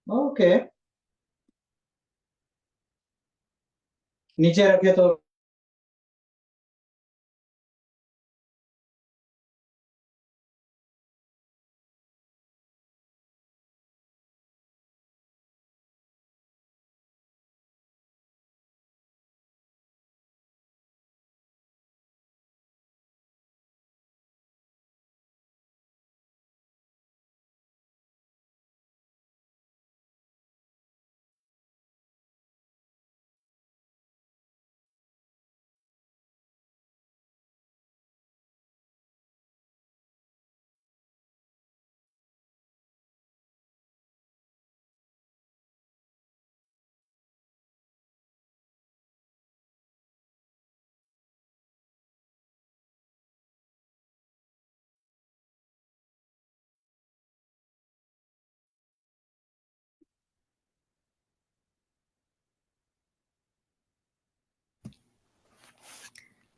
Okay, नीचे रखे तो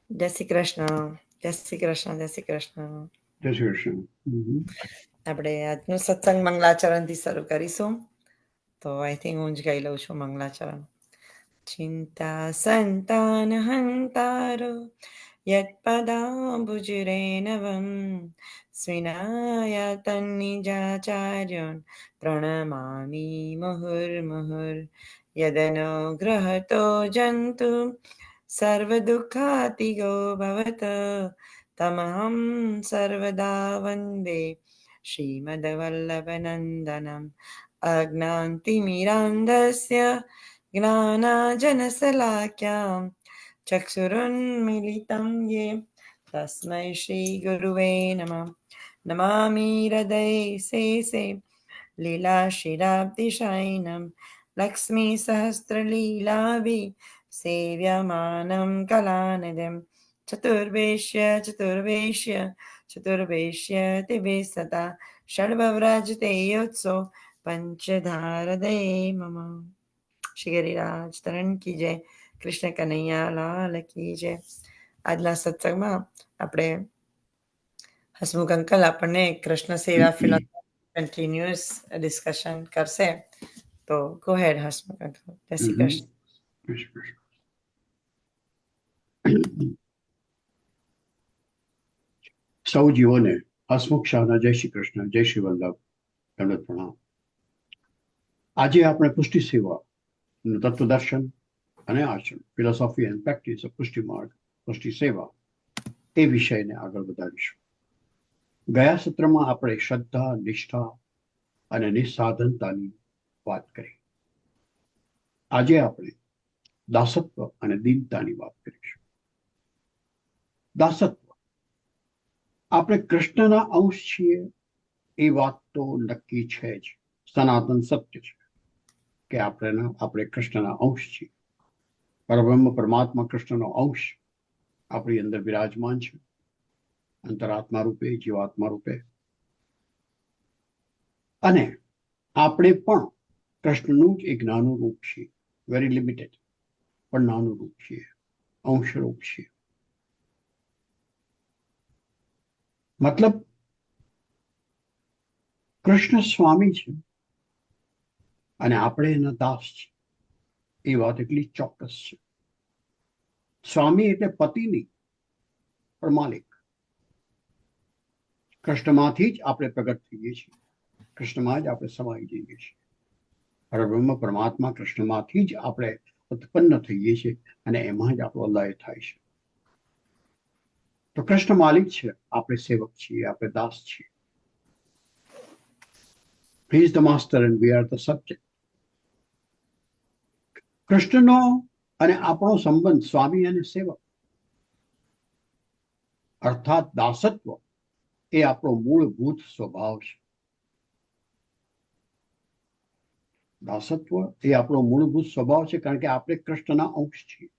જય શ્રી કૃષ્ણ, જય શ્રી કૃષ્ણ, જય શ્રી કૃષ્ણ, જય શ્રી કૃષ્ણ. આપણે આજનું સત્સંગ મંગલાચરણથી શરૂ કરીશું. તો આઈ થિંક હું જ ગાઈ લઉં છું મંગલાચરણ. ચિંતા સંતાન હંતારો યત્પદાંબુજરેનવમ સ્વિનાયતન્નિજાચાર્યોન પ્રણમામિ મુહુર્મુહુર યદનુગ્રહતો જંતુ સર્વદુઃખાતિગો ભવત તમહં સર્વદા વંદે શ્રીમદ્વલ્લભનંદનમ અજ્ઞાનતિમિરાન્ધસ્ય જ્ઞાનાજનશલાક્યાં ચક્ષુરુન્મિલિतं યેન તસ્मै શ્રીગુરુવે નમઃ. નમામિ હૃદયે શેષે લીલાશિરાબ્ધિશયનં લક્ષ્મીસહસ્રલીલાભિ સેવ્યમાनं કલાનિધિં ચતુર્વેશ્ય ચતુર્વેશ્ય ચતુર્વેશ્ય દિભે સદા ષડ્ભવ્રજતે યોત્સો પંચધારદે મમ. શ્રી ગિરિરાજ તરણ કી જય, કૃષ્ણ કનૈયા લાલ કી જય. આજના સત્સંગમાં આપણે હસમુખ અંકલ આપણને કૃષ્ણ સેવા ફિલોસોફી કન્ટિન્યુઅસ ડિસ્કશન કરશે. તો ગો હેડ હસમુખ અંકલ. જય શ્રી કૃષ્ણ. સૌ જીવોને હસમુખ શાહના જય શ્રી કૃષ્ણ, જય શ્રી વલ્લભ, દંડવત પ્રણામ. આજે આપણે પુષ્ટિ સેવા, તત્વદર્શન અને આચરણ, ફિલોસોફી એન્ડ પ્રેક્ટિસ ઓફ પુષ્ટિ માર્ગ, પુષ્ટિ સેવા, એ વિષયને આગળ વધારીશું. ગયા સત્રમાં આપણે શ્રદ્ધા, નિષ્ઠા અને નિસ્સાધનતાની વાત કરી. આજે આપણે દાસત્વ અને દીનતાની વાત કરીશું. દાસત્વ, આપણે કૃષ્ણના અંશ છીએ એ વાત તો નક્કી છે જ, સનાતન સત્ય છે કે આપણે કૃષ્ણના અંશ છીએ. પરબ્રહ્મ પરમાત્મા કૃષ્ણનો અંશ આપણી અંદર વિરાજમાન છે, અંતરાત્મા રૂપે, જીવાત્મા રૂપે. અને આપણે પણ કૃષ્ણનું જ એક નાનું રૂપ છીએ, વેરી લિમિટેડ, પણ નાનું રૂપ છીએ, અંશ રૂપ છીએ. મતલબ કૃષ્ણ સ્વામી છે અને આપણે એના દાસ છીએ, એ વાત એટલી ચોક્કસ છે. સ્વામી એટલે પતિ નહીં, પણ માલિક. કૃષ્ણમાંથી જ આપણે પ્રગટ થઈએ છીએ, કૃષ્ણમાં જ આપણે સમાઈ જઈએ છીએ. પરબ્રહ્મ પરમાત્મા કૃષ્ણમાંથી જ આપણે ઉત્પન્ન થઈએ છીએ અને એમાં જ આપણો લય થાય છે. તો કૃષ્ણ માલિક છે, આપણે સેવક છીએ, આપણે દાસ છીએ. He is the master and we are the subject. કૃષ્ણનો અને આપણો સંબંધ સ્વામી અને સેવક અર્થાત દાસત્વ એ આપણો મૂળભૂત સ્વભાવ છે. દાસત્વ એ આપણો મૂળભૂત સ્વભાવ છે, કારણ કે આપણે કૃષ્ણના અંશ છીએ,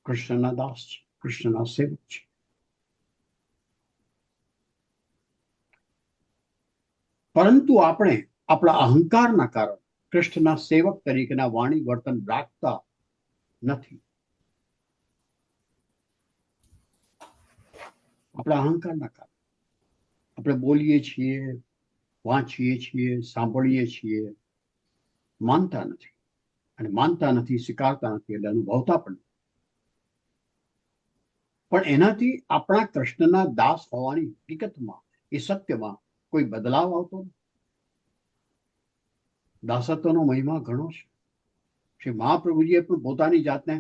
કૃષ્ણના દાસ છે, કૃષ્ણના સેવક છે. પરંતુ આપણે આપણા અહંકારના કારણે કૃષ્ણના સેવક તરીકેના વાણી વર્તન રાખતા નથી. આપણા અહંકારના કારણે આપણે બોલીએ છીએ, વાંચીએ છીએ, સાંભળીએ છીએ, માનતા નથી. અને માનતા નથી, સ્વીકારતા નથી, એટલે અનુભવતા પણ નથી. પણ એનાથી આપણા કૃષ્ણના દાસ હોવાની હકીકતમાં, એ સત્યમાં કોઈ બદલાવ આવતો નથી. દાસત્વનો મહિમા ઘણો છે. શ્રી મહાપ્રભુજીએ પણ પોતાની જાતને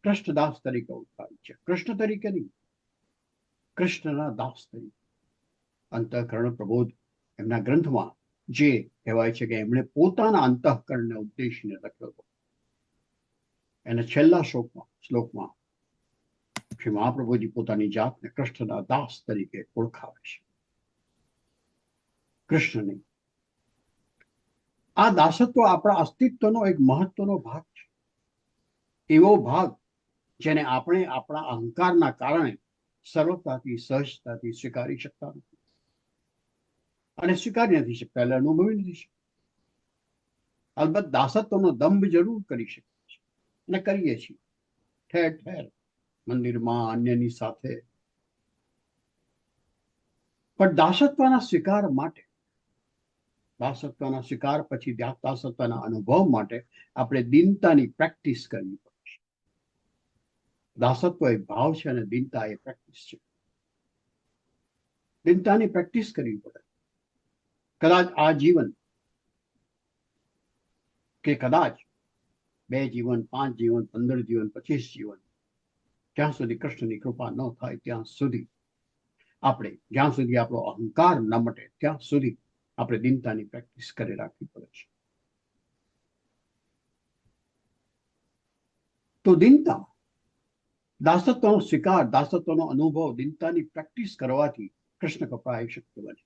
કૃષ્ણદાસ તરીકે ઓળખાવી છે. કૃષ્ણ તરીકે નહીં, કૃષ્ણના દાસ તરીકે. અંતઃકરણ પ્રબોધ એમના ગ્રંથમાં જે કહેવાય છે કે એમણે પોતાના અંતઃકરણને ઉદ્દેશીને લખ્યો હતો. એના છેલ્લા શ્લોકમાં શ્રી મહાપ્રભુજી પોતાની જાતને કૃષ્ણના દાસ તરીકે ઓળખાવે છે. કૃષ્ણની આ દાસત્વ આપણા અસ્તિત્વનો એક મહત્વનો ભાગ છે. એવો ભાગ જેને આપણે આપણા અહંકારના કારણે સરળતાથી, સહજતાથી સ્વીકારી શકતા નથી. અને સ્વીકારી નથી શકતા, એટલે અનુભવી નથી શકતા. અલબત્ત દાસત્વનો દંભ જરૂર કરી શકીએ છીએ અને કરીએ છીએ ઠેર ઠેર, મંદિરમાં, અન્યની સાથે. પણ દાસત્વના સ્વીકાર માટે, દાસત્વના સ્વીકાર પછી દાસત્વના અનુભવ માટે આપણે દીનતાની પ્રેક્ટિસ કરવી પડશે. દાસત્વ એ ભાવ છે અને દીનતા એ પ્રેક્ટિસ છે. દીનતાની પ્રેક્ટિસ કરવી પડે. કદાચ આ જીવન કે કદાચ 2 જીવન, 5 જીવન, 15 જીવન, 25 જીવન, જ્યાં સુધી કૃષ્ણની કૃપા ન થાય ત્યાં સુધી આપણે, જ્યાં સુધી આપણો અહંકાર ન મટે ત્યાં સુધી આપણે દીનતાની પ્રેક્ટિસ કરી રાખવી પડે છે. તો દીનતા, દાસત્વનો સ્વીકાર, દાસત્વનો અનુભવ, દીનતાની પ્રેક્ટિસ કરવાથી કૃષ્ણ કૃપા એ શક્ય બને.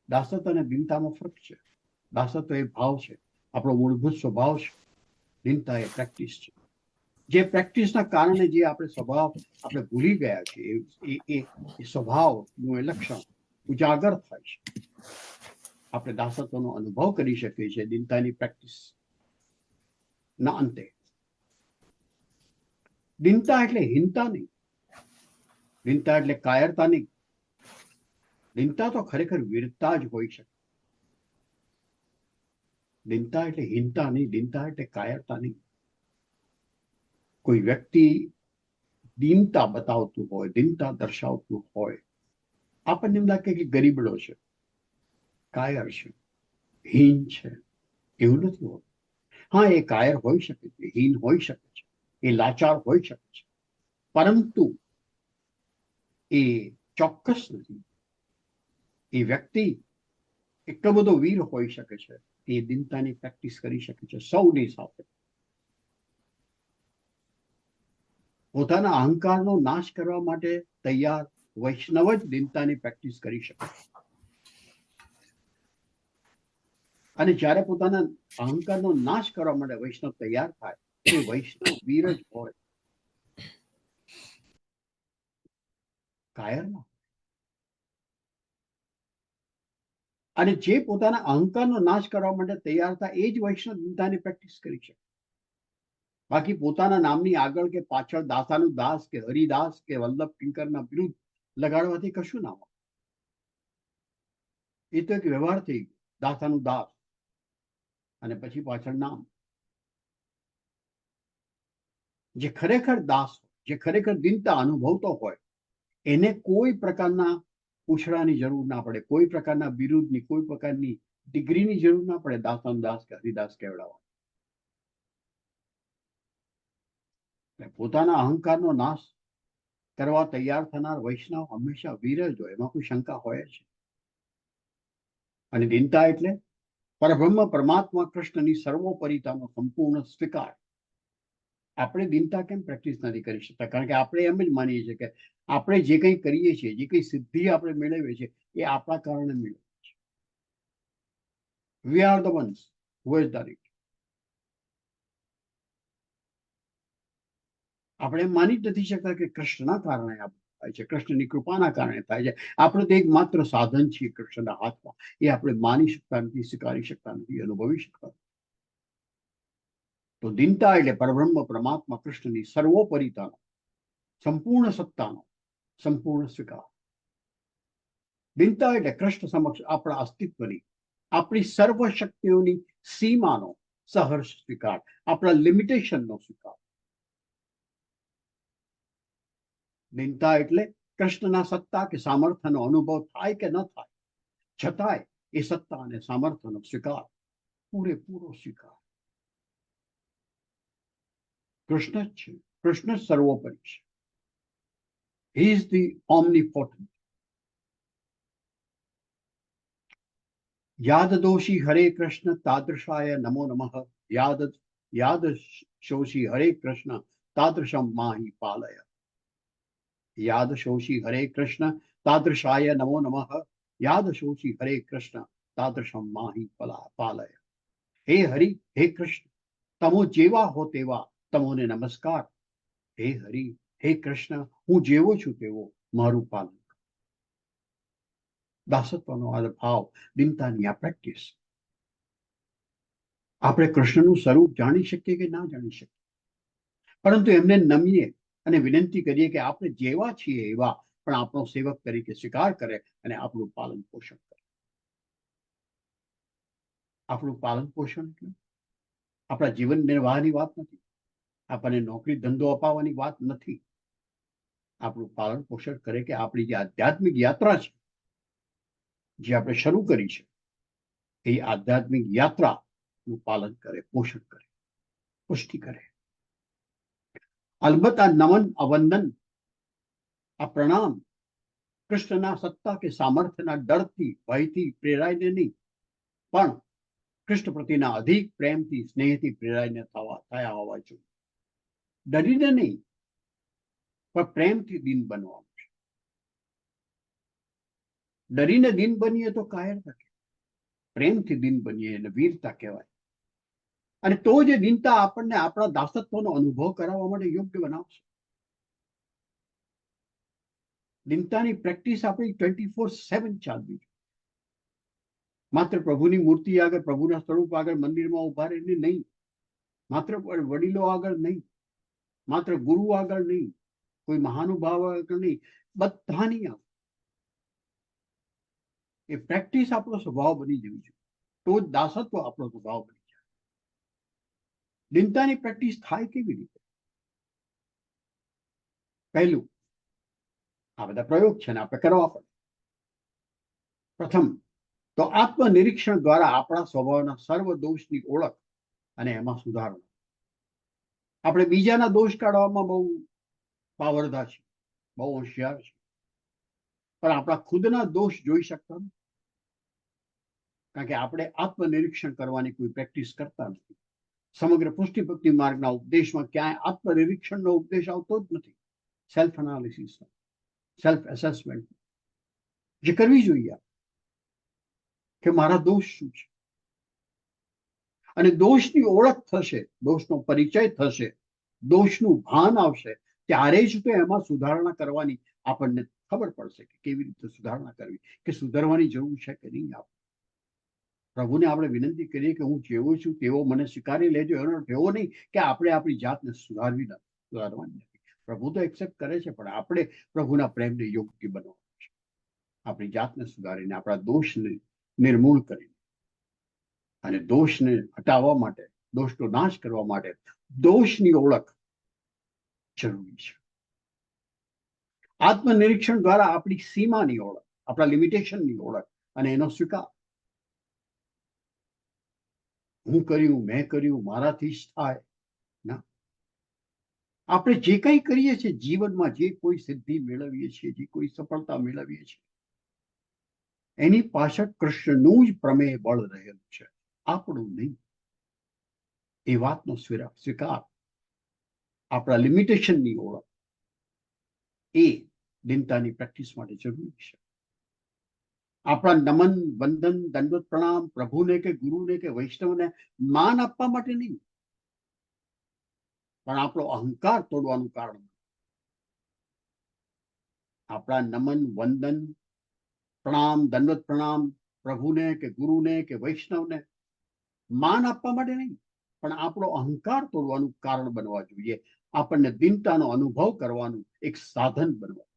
દાસત્વ અને દીનતામાં ફરક છે. દાસત્વ એ ભાવ છે, આપણો મૂળભૂત સ્વભાવ છે. દીનતા એ પ્રેક્ટિસ છે. જે પ્રેક્ટિસના કારણે જે આપણે સ્વભાવ આપણે ભૂલી ગયા છીએ, એ સ્વભાવનું એ લક્ષણ ઉજાગર થાય છે. આપણે દાસત્વનો અનુભવ કરી શકીએ છીએ દીનતાની પ્રેક્ટિસ ના અંતે. દીનતા એટલે હીનતા નહીં, દીનતા એટલે કાયરતા નહીં. દીનતા તો ખરેખર વીરતા જ હોઈ શકે. દીનતા એટલે હીનતા નહીં, દીનતા એટલે કાયરતા નહીં. કોઈ વ્યક્તિ દીનતા બતાવતું હોય, દીનતા દર્શાવતું હોય, આપણને એમ લાગે કે ગરીબડો છે, કાયર છે, હીન છે. એવું નથી હોતું. હા, એ કાયર હોઈ શકે છે, હીન હોઈ શકે છે, એ લાચાર હોઈ શકે છે, પરંતુ એ ચોક્કસ નથી. એ વ્યક્તિ એટલો બધો વીર હોઈ શકે છે, એ દીનતાની પ્રેક્ટિસ કરી શકે છે સૌની સાથે. પોતાના અહંકારનો નાશ કરવા માટે તૈયાર વૈષ્ણવ જ દીનતાની પ્રેક્ટિસ કરી શકે. અને જ્યારે પોતાના અહંકારનો નાશ કરવા માટે વૈષ્ણવ તૈયાર થાય, એ વૈષ્ણવ વીર જ હોય, કાયર ના. અને જે પોતાના અહંકારનો નાશ કરવા માટે તૈયાર થાય, એ જ વૈષ્ણવ દીનતાની પ્રેક્ટિસ કરી શકે. બાકી પોતાના નામની આગળ કે પાછળ દાસાનું દાસ કે હરિદાસ કે વલ્લભ કિંકરના વિરુદ્ધ લગાડવાથી કશું ના હોય. એ તો એક વ્યવહાર થઈ ગયો, દાસાનું દાસ અને પછી પાછળ નામ. જે ખરેખર દાસ, જે ખરેખર દીનતા અનુભવતો હોય, એને કોઈ પ્રકારના પૂછડાની જરૂર ના પડે, કોઈ પ્રકારના વિરુદ્ધની, કોઈ પ્રકારની ડિગ્રીની જરૂર ના પડે દાસાનું દાસ કે હરિદાસ કહેવડાવવા. પોતાના અહંકારનો નાશ કરવા તૈયાર થનાર વૈષ્ણવ હંમેશા વીર જ હોય, એમાં કોઈ શંકા હોય છે. અને દીનતા એટલે પરબ્રહ્મ પરમાત્મા કૃષ્ણની સર્વોપરિતાનો સંપૂર્ણ સ્વીકાર. આપણે દીનતા કેમ પ્રેક્ટિસ નથી કરી શકતા? કારણ કે આપણે એમ જ માનીએ છીએ કે આપણે જે કંઈ કરીએ છીએ, જે કંઈ સિદ્ધિ આપણે મેળવીએ છીએ, એ આપણા કારણે મેળવીએ છીએ. We are the once who has done it. આપણે માની જ નથી શકતા કે કૃષ્ણના કારણે આ થાય છે, કૃષ્ણની કૃપાના કારણે થાય છે. આપણું તો એકમાત્ર સાધન છે કૃષ્ણના હાથમાં. એ આપણે માની શકતા નથી, સ્વીકારી શકતા નથી, અનુભવી શકતા નથી. તો દીનતા એટલે પરબ્રહ્મ પરમાત્મા કૃષ્ણની સર્વોપરિતાનો, સંપૂર્ણ સત્તાનો સંપૂર્ણ સ્વીકાર. દિનતા એટલે કૃષ્ણ સમક્ષ આપણા અસ્તિત્વની, આપણી સર્વ શક્તિઓની સીમાનો સહર્ષ સ્વીકાર, આપણા લિમિટેશનનો સ્વીકાર. દિનતા એટલે કૃષ્ણના સત્તા કે સામર્થ્યનો અનુભવ થાય કે ન થાય, છતાંય એ સત્તા અને સામર્થ્યનો સ્વીકાર, પૂરેપૂરો સ્વીકાર. કૃષ્ણ જ છે, કૃષ્ણ જ સર્વોપરી છે. He is the omnipotent. યાદ દોષી હરે કૃષ્ણ તાદૃશાય નમો નમઃ. યાદ શોષી હરે કૃષ્ણ તાદૃશમ માહી પાલય. યાદ શોષી હરે કૃષ્ણ તાદૃશાય નમો નમઃ. યાદ શોષી હરે કૃષ્ણ તાદૃશમ માહી પાલય. હે હરિ, હે કૃષ્ણ, તમો જેવા હો તેવા તમોને નમસ્કાર. હે હરિ, હે કૃષ્ણ, હું જેવો છું તેવો મારું પાલન. દાસત્વનો આ ભાવ, દિનતાની આ પ્રેક્ટિસ. આપણે કૃષ્ણનું સ્વરૂપ જાણી શકીએ કે ના જાણી શકીએ, પરંતુ એમને નમીએ અને વિનંતી કરીએ કે આપણે જેવા છીએ એવા પણ આપણો સેવક તરીકે સ્વીકાર કરે અને આપણું પાલન પોષણ કરે. આપણું પાલન પોષણ એટલે આપણા જીવન નિર્વાહની વાત નથી, આપણને નોકરી ધંધો અપાવવાની વાત નથી. આપણું પાલન પોષણ કરે કે આપણી જે આધ્યાત્મિક યાત્રા છે, જે આપણે શરૂ કરી છે, એ આધ્યાત્મિક યાત્રાનું પાલન કરે, પોષણ કરે, પુષ્ટિ કરે. અલબત્ત આ નમન, આ વંદન, આ પ્રણામ કૃષ્ણના સત્તા કે સામર્થ્યના ડરથી, ભયથી પ્રેરાઈને નહીં, પણ કૃષ્ણ પ્રત્યેના અધિક પ્રેમથી, સ્નેહથી પ્રેરાઈને થયા હોવા જોઈએ. ડરીને નહીં, પણ પ્રેમથી દિન બનવાનું છે. ડરીને દિન બનીએ તો કાયરતા કહેવાય, પ્રેમથી દિન બનીએ એને વીરતા કહેવાય. અને તો જે દિનતા આપણને આપણા દાસત્વનો અનુભવ કરાવવા માટે યોગ્ય બનાવશે. દિનતાની પ્રેક્ટિસ આપણી 24/7 ચાલવી. માત્ર પ્રભુની મૂર્તિ આગળ, પ્રભુના સ્વરૂપ આગળ મંદિરમાં ઉભા રહીને નહીં, માત્ર વડીલો આગળ નહીં, માત્ર ગુરુ આગળ નહીં, કોઈ મહાનુભાવ આગળ નહીં, બધાની આગળ એ પ્રેક્ટિસ આપણો સ્વભાવ બની જવી જોઈએ. તો જ દાસત્વ આપણો સ્વભાવ બની જાય. દિનતાની પ્રેક્ટિસ થાય કેવી રીતે? પહેલું, આ બધા પ્રયોગ છે ને આપણે કરવા પડે. પ્રથમ તો આત્મનિરીક્ષણ દ્વારા આપણા સ્વભાવના સર્વ દોષની ઓળખ અને એમાં સુધારણા. આપણે બીજાના દોષ કાઢવામાં બહુ પાવરદા છે, બહુ હોશિયાર છે, પણ આપણા ખુદના દોષ જોઈ શકતા નથી, કારણ કે આપણે આત્મનિરીક્ષણ કરવાની કોઈ પ્રેક્ટિસ કરતા નથી. સમગ્ર પુષ્ટિ ભક્તિ માર્ગના ઉપદેશમાં ક્યાંય આત્મનિરીક્ષણનો ઉપદેશ આવતો જ નથી. સેલ્ફ એનાલિસિસ, સેલ્ફ એસેસમેન્ટ જે કરવી જોઈએ કે મારા દોષ શું છે, અને દોષની ઓળખ થશે, દોષનો પરિચય થશે, દોષનું ભાન આવશે, ત્યારે જ તો એમાં સુધારણા કરવાની આપણને ખબર પડશે કે કેવી રીતે સુધારણા કરવી, કે સુધારવાની જરૂર છે કે નહીં. પ્રભુને આપણે વિનંતી કરીએ કે હું જેવો છું તેવો મને સ્વીકારી લેજો, એનો અર્થ એવો નહીં કે આપણે આપણી જાતને સુધારવાની નથી. પ્રભુ તો એક્સેપ્ટ કરે છે, પણ આપણે પ્રભુના પ્રેમને યોગ્ય બનાવવાનું છે. આપણી જાતને સુધારીને, આપણા દોષને નિર્મૂળ કરીને, અને દોષને હટાવવા માટે, દોષનો નાશ કરવા માટે દોષની ઓળખ જરૂરી છે. આત્મનિરીક્ષણ દ્વારા આપણી સીમાની ઓળખ, આપણા લિમિટેશનની ઓળખ અને એનો સ્વીકાર. હું કર્યું, મેં કર્યું, મારાથી જ થાય ના. આપણે જે કંઈ કરીએ છીએ જીવનમાં, જે કોઈ સિદ્ધિ મેળવીએ છીએ, જે કોઈ સફળતા મેળવીએ છીએ, એની પાછળ કૃષ્ણનું જ પ્રમેય બળ રહેલું છે, આપણું નહીં. એ વાતનો સ્વીકાર, આપણા લિમિટેશનની ઓળખ, એ દિનતાની પ્રેક્ટિસ માટે જરૂરી છે. આપણા નમન, વંદન, દંડવત પ્રણામ પ્રભુને કે ગુરુને કે વૈષ્ણવને માન આપવા માટે નહીં, પણ આપણો અહંકાર તોડવાનું કારણ. આપણા નમન, વંદન, પ્રણામ, દંડવત પ્રણામ પ્રભુને કે ગુરુને કે વૈષ્ણવને માન આપવા માટે નહીં, પણ આપણો અહંકાર તોડવાનું કારણ બનવા જોઈએ. આપણને દિનતાનો અનુભવ કરવાનું એક સાધન બનવા.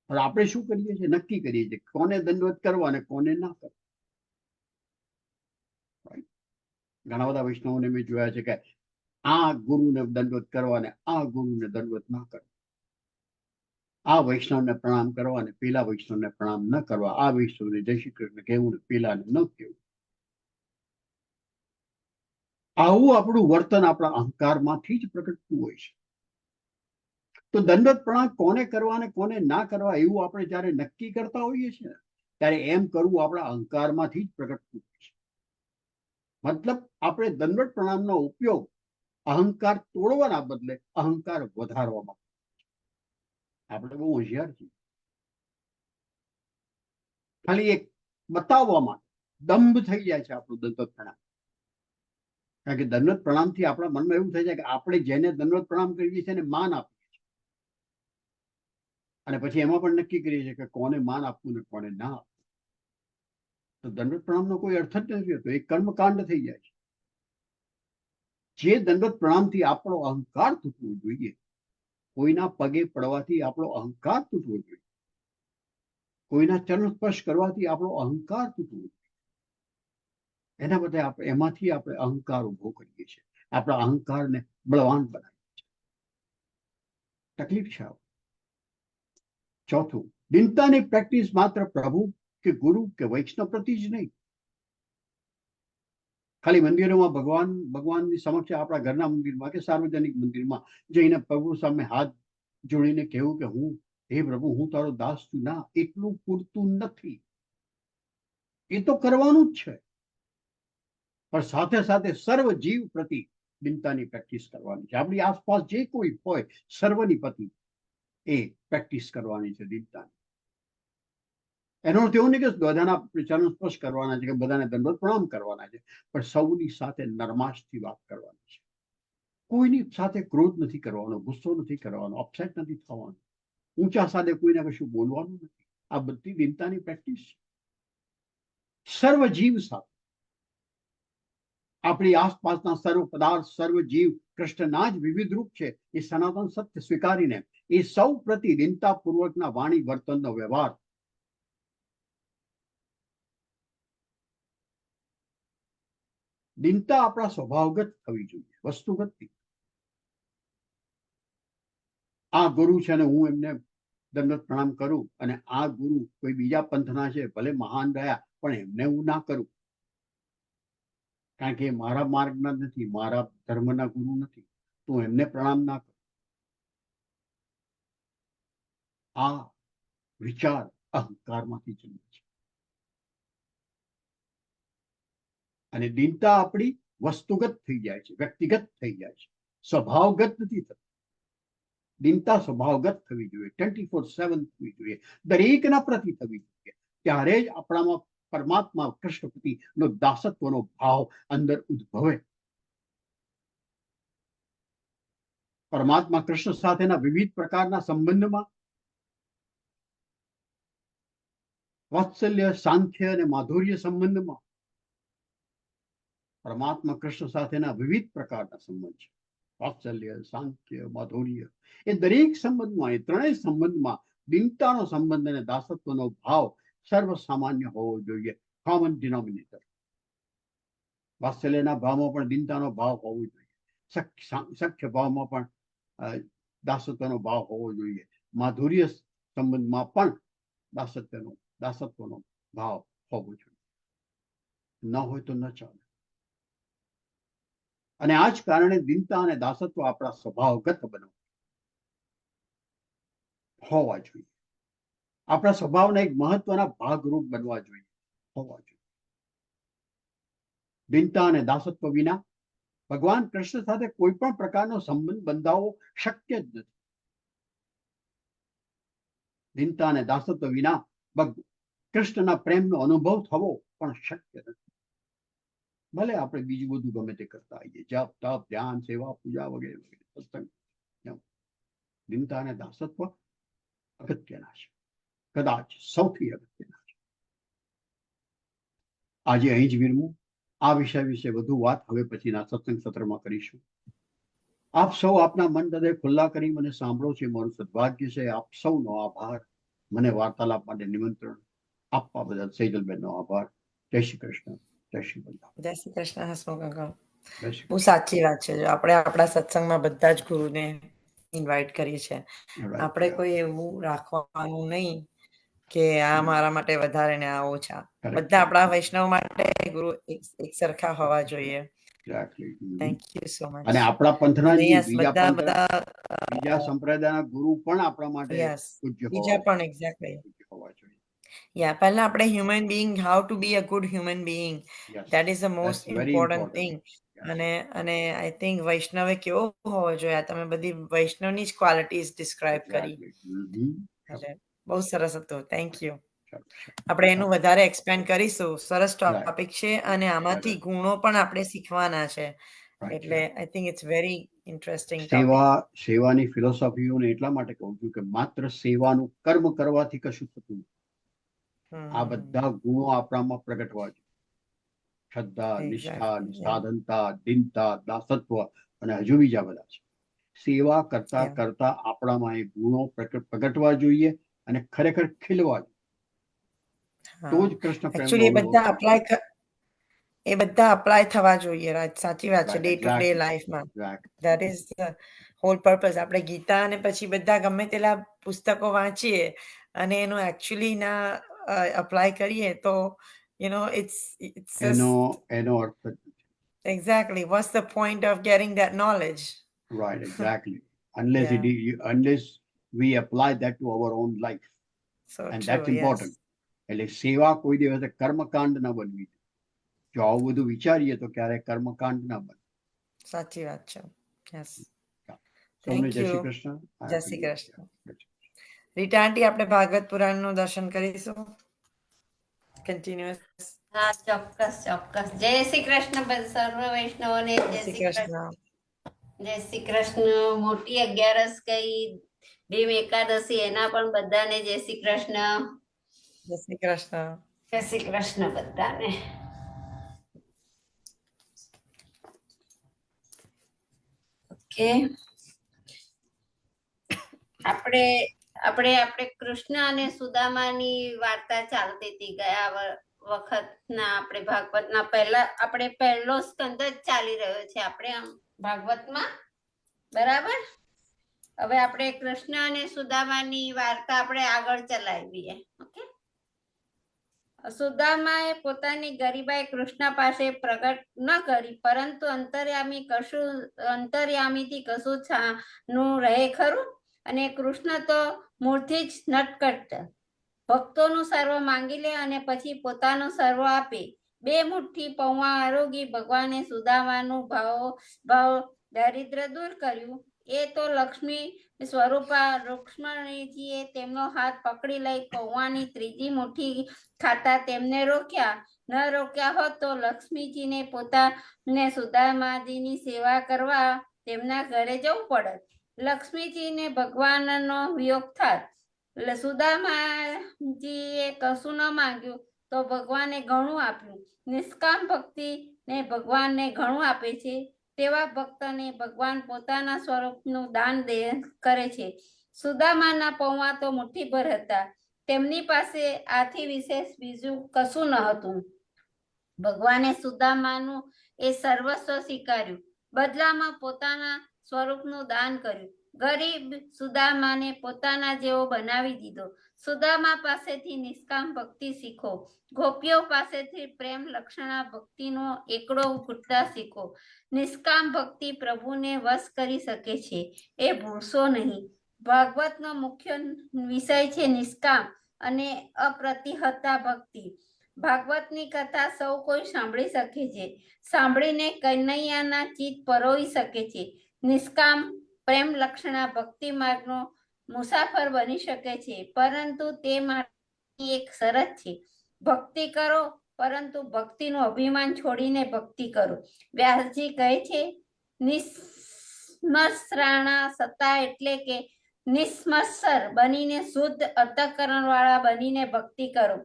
હવે આપણે શું કરીએ છીએ? નક્કી કરીએ છીએ કોને દંડવત કરવા અને કોને ના કરવા. ઘણા બધા વૈષ્ણવોને મેં જોયા છે કે આ ગુરુને દંડવત કરવા અને આ ગુરુને દંડવત ના કરવા, આ વૈષ્ણવને પ્રણામ કરવા અને પેલા વૈષ્ણવને પ્રણામ ન કરવા, આ વૈષ્ણવને જય શ્રી કૃષ્ણ કહેવું ને પેલાને ન કહેવું. આવું આપણું વર્તન આપણા અહંકારમાંથી જ પ્રગટતું હોય છે. તો દંડવત પ્રણામ કોને કરવા અને કોને ના કરવા એવું આપણે જયારે નક્કી કરતા હોઈએ છીએ ત્યારે એમ કરવું આપણા અહંકારમાંથી જ પ્રગટતું હોય છે. મતલબ આપણે દંડવત પ્રણામનો ઉપયોગ અહંકાર તોડવાના બદલે અહંકાર વધારવામાં. આપણે બહુ હોશિયાર છીએ. ખાલી એક બતાવવા માટે દંભ થઈ જાય છે આપણું દંડવત પ્રણામ. કારણ કે દંડવત પ્રણામથી આપણા મનમાં એવું થઈ જાય કે આપણે જેને દંડવત પ્રણામ કરીએ છીએ એને માન આપીએ છીએ, અને પછી એમાં પણ નક્કી કરીએ છીએ કે કોને માન આપવું ને કોને ના આપવું. તો દંડવત પ્રણામનો કોઈ અર્થ જ નથી હોતો, એ કર્મકાંડ થઈ જાય છે. જે દંડવત પ્રણામથી આપણો અહંકાર તૂટવો જોઈએ, કોઈના પગે પડવાથી આપણો અહંકાર તૂટવો જોઈએ, કોઈના ચરણ સ્પર્શ કરવાથી આપણો અહંકાર તૂટવો જોઈએ. એના બદલે આપણે એમાંથી આપણે અહંકાર ઉભો કરીએ છીએ, આપણા અહંકારને બળવાન બનાવીએ છીએ. તકલીફ છે. ચોથું, દિનતાની પ્રેક્ટિસ માત્ર પ્રભુ કે ગુરુ કે વૈષ્ણવ પ્રતિ જ નહીં. ખાલી મંદિરોમાં ભગવાનની સમક્ષ આપણા ઘરના મંદિરમાં કે સાર્વજનિક મંદિરમાં જઈને પ્રભુ સામે હાથ જોડીને કહેવું કે હે પ્રભુ હું તારો દાસ છું, ના, એટલું પૂરતું નથી. એ તો કરવાનું જ છે, પણ સાથે સાથે સર્વ જીવ પ્રતિ દિનતાની પ્રેક્ટિસ કરવાની છે. આપણી આસપાસ જે કોઈ હોય સર્વની પ્રતિ એ પ્રેક્ટિસ કરવાની છે દિનતાની. એનો અર્થ એવું નહીં કે બધાના ચરણ સ્પર્શ કરવાના છે કે બધાને દંડવત પ્રણામ કરવાના છે, પણ સૌની સાથે નરમાશથી વાત કરવાની છે. કોઈની સાથે ક્રોધ નથી કરવાનો, ગુસ્સો નથી કરવાનો, અપસેટ નથી થવાનું, ઊંચા સાથે કોઈને કશું બોલવાનું નથી. આ બધી દિનતાની પ્રેક્ટિસ છે. સર્વ જીવ સાથે, આપણી આસપાસના સર્વ પદાર્થ, સર્વ જીવ કૃષ્ણના જ વિવિધ રૂપ છે એ સનાતન સત્ય સ્વીકારીને એ સૌ પ્રતિ દિનતાપૂર્વકના વાણી વર્તનનો વ્યવહાર દિનતા આપણા સ્વભાવગત થવી જોઈએ, વસ્તુગત. આ ગુરુ છે અને હું એમને દંડવત પ્રણામ કરું, અને આ ગુરુ કોઈ બીજા પંથના છે, ભલે મહાન રહ્યા, પણ એમને હું ના કરું, કારણ કે એ મારા માર્ગના નથી, મારા ધર્મના ગુરુ નથી, તો એમને પ્રણામ ના કરું. આ વિચાર અહંકારમાંથી જન્મે છે. અને દિનતા આપણી વસ્તુગત થઈ જાય છે, વ્યક્તિગત થઈ જાય છે, સ્વભાવગત નથી થતી. દિનતા સ્વભાવગત થવી જોઈએ, 24/7 થવી જોઈએ, દરેકના પ્રતિ થવી જોઈએ. ત્યારે જ આપણામાં પરમાત્મા કૃષ્ણ પ્રતિનો દાસત્વનો ભાવ અંદર ઉદ્ભવે. પરમાત્મા કૃષ્ણ સાથેના વિવિધ પ્રકારના સંબંધમાં વાત્સલ્ય, સાંખ્ય અને માધુર્ય સંબંધમાં પરમાત્મા કૃષ્ણ સાથેના વિવિધ પ્રકારના સંબંધ છે. વાત્સલ્ય, સાંખ્ય, માધુર્ય, એ દરેક સંબંધમાં, એ ત્રણેય સંબંધમાં દિનતાનો સંબંધ અને દાસત્વનો ભાવ સર્વસામાન્ય હોવો જોઈએ, કોમન ડિનોમિનેટર. વાત્સલ્યના ભાવમાં પણ દિનતાનો ભાવ હોવો જોઈએ, સખ્ય ભાવમાં પણ દાસત્વનો ભાવ હોવો જોઈએ, માધુર્ય સંબંધમાં પણ દાસત્વનો ભાવ હોવો જોઈએ. ન હોય તો ન ચાલે. અને આ જ કારણે દિનતા અને દાસત્વ આપણા સ્વભાવગત હોવા જોઈએ, આપણા સ્વભાવના એક મહત્વના ભાગરૂપ બનવા જોઈએ, હોવા જોઈએ. દિનતા અને દાસત્વ વિના ભગવાન કૃષ્ણ સાથે કોઈ પણ પ્રકારનો સંબંધ બંધાવવો શક્ય જ નથી. દિનતા અને દાસત્વ વિના કૃષ્ણના પ્રેમનો અનુભવ થવો પણ શક્ય નથી. ભલે આપણે બીજું બધું ગમે તે કરતા આવીએ, જપ, તપ, ધ્યાન, સેવા, પૂજા વગેરે વગેરે, સત્સંગ, દિનતા અને દાસત્વ અગત્યના છે, કદાચ સૌથી અગત્યના છે. આજે અહીં જ વિરમું. આ વિષય વિશે વધુ વાત હવે પછીના સત્સંગ સત્રમાં કરીશું. આપ સૌ આપના મન હૃદય ખુલ્લા કરી મને સાંભળો છે, મારું સદભાગ્ય છે. આપ સૌનો આભાર. મને વાર્તાલાપ માટે નિમંત્રણ આપવા બદલ સેજલબેનનો આભાર. જય શ્રી કૃષ્ણ. જય શ્રી વલ્લભ. જય શ્રી કૃષ્ણ હસમુખ અંકલ. જય શ્રી બહુ સાચી વાત છે. જો આપણે આપણા સત્સંગમાં બધા જ ગુરુને ઇન્વાઇટ કરીએ છીએ. કૃષ્ણ. આપણે કોઈ એવું રાખવાનું નહીં કે આ મારા માટે વધારે ને આ ઓછા. બધા આપણા વૈષ્ણવ માટે ગુરુ એક સરખા હોવા જોઈએ. Thank you so much. અને આપણા પંથના અને જ નહીં, યસ બધા બીજા સંપ્રદાયના ગુરુ પણ આપણા માટે યસ પૂજ્ય બીજા પણ એક્ઝેક્ટલી હોવા જોઈએ. પહેલા આપણે human being, how to be a good human being, Yes, that is the most that's very important important. Thing. Yes. અને આઈ થિંક વૈષ્ણવે કેવો હોવો જોઈએ. આ તમે બધી વૈષ્ણવની જ ક્વોલિટીઝ ડિસ્ક્રાઇબ કરી. Exactly. Mhm. એટલે બહુ સરસ હતું. Thank you. Sure, sure. આપણે એનું વધારે એક્સપેન્ડ કરીશું. સરસ Right. ટોપિક છે અને આમાંથી Right. ગુણો પણ આપણે શીખવાના છે. Right, એટલે right. I think it's very interesting topic. સેવાની ફિલોસોફી હું એટલા માટે કહું છું કે માત્ર સેવાનું કર્મ કરવાથી કશું થતું નથી. આ બધા ગુણો આપણામાં પ્રગટ હોય છે. શ્રદ્ધા, નિષ્ઠા, સાધનતા, દીનતા, દાસત્વ અને હજુ બીજા બધા છે. સેવા કરતા કરતા આપણામાં એ ગુણો પ્રગટવા જોઈએ અને ખરેખર ખીલવા જોઈએ. તો જ કૃષ્ણ પ્રેમનો એકચ્યુઅલી અનુભવ એ બધા અપ્લાય થવા જોઈએ. રાઈટ, સાચી વાત છે. ડે ટુ ડે લાઈફમાં that is the whole purpose. આપણે ગીતા અને પછી બધા ગમે તેલા પુસ્તકો વાંચીએ અને એનું એકચ્યુઅલી ના અપ્લાય કરીએ તો it's એનો અર્થ exactly what's the point of getting that knowledge? Right, exactly. Unless we apply that to our own life. So and true, that's important. એટલે સેવા કોઈ દિવસે કર્મકાંડ ન બનવી. જો આવું બધું વિચારીએ તો ક્યારેક કર્મકાંડ ના બને. સાચી વાત છે. યસ. સૌને થેન્ક જય શ્રી યુ. કૃષ્ણ. જય શ્રી કૃષ્ણ. રીટા આંટી, આપણે ભાગવત પુરાણનું દર્શન કરીશું કન્ટિન્યુઅસ. હા, ચોક્કસ ચોક્કસ. જય શ્રી કૃષ્ણ સર્વ વૈષ્ણવોને. જય શ્રી કૃષ્ણ. જય શ્રી કૃષ્ણ. મોટી 11સ ગઈ, ભીમ એકાદશી, એના પણ બધાને જય શ્રી કૃષ્ણ. જય શ્રી કૃષ્ણ. જય શ્રી કૃષ્ણ બધાને. ઓકે, આપણે કૃષ્ણ અને સુદામાની વાર્તા ચાલતી હતી ગયા વખતના. આપણે ભાગવતના પહેલો સ્કંદ જ ચાલી રહ્યો છે આપણે આમ ભાગવતમાં, બરાબર. હવે આપણે કૃષ્ણ અને સુદામાની વાર્તા આપણે આગળ ચલાવીએ. ઓકે. સુદામાએ પોતાની ગરીબાઈ કૃષ્ણ પાસે પ્રગટ ન કરી, પરંતુ અંતર્યામીથી કશું છાનું રહે ખરું. અને કૃષ્ણ તો મૂળથી જ નટકટ, ભક્તોનું સર્વ માંગી લે અને પછી પોતાનું સર્વ આપે. 2 મુઠ્ઠી પૌવા આરોગી ભગવાને સુદામાનું ભાવ દારિદ્ર દૂર કર્યું. એ તો લક્ષ્મી સ્વરૂપા રૂક્ષ્મણીજીએ તેમનો હાથ પકડી લઈ પૌવાની 3જી મુઠ્ઠી ખાતા તેમને ન રોક્યા હોત તો લક્ષ્મીજીને પોતાને સુદામાજીની સેવા કરવા તેમના ઘરે જવું પડત. લક્ષ્મીજીને ભગવાનનો વિયોગ થાત. સુદામાજીએ કશું ન માંગ્યું તો ભગવાને ઘણું આપ્યું. નિષ્કામ ભક્તિને ભગવાનને ઘણું આપે છે. તેવા ભક્તને ભગવાન પોતાના સ્વરૂપનું દાન કરે છે. સુદામાના પૌવા તો મુઠ્ઠીભર હતા. તેમની પાસે આથી વિશેષ બીજું કશું ન હતું. ભગવાને સુદામાનું એ સર્વસ્વ સ્વીકાર્યું, બદલામાં પોતાના સ્વરૂપનું દાન કર્યું. ગરીબ સુદામાને પોતાના જેવો બનાવી દીધો. સુદામા પાસેથી નિષ્કામ ભક્તિ શીખો. ગોપીઓ પાસેથી પ્રેમ લક્ષણા ભક્તિનો એકડો ઘૂંટતા શીખો. નિષ્કામ ભક્તિ પ્રભુને વશ કરી શકે છે, એ ભૂલશો નહીં. ભાગવતનો મુખ્ય વિષય છે નિષ્કામ અને અપ્રતિહતા ભક્તિ. ભાગવતની કથા સૌ કોઈ સાંભળી શકે છે. સાંભળીને કનૈયાના ચિત્ત પરોવી શકે છે. નિષ્કામ પ્રેમ લક્ષણા ભક્તિ માર્ગનો મુસાફર બની શકે છે, પરંતુ તે માટે એક શરત છે. ભક્તિ કરો, પરંતુ ભક્તિનું અભિમાન છોડીને ભક્તિ કરો. વ્યાસજી કહે છે, નિસ્મત્સરાણા સતા એટલે કે નિસ્મત્સર બનીને શુદ્ધ અંતઃકરણ વાળા બનીને ભક્તિ કરો.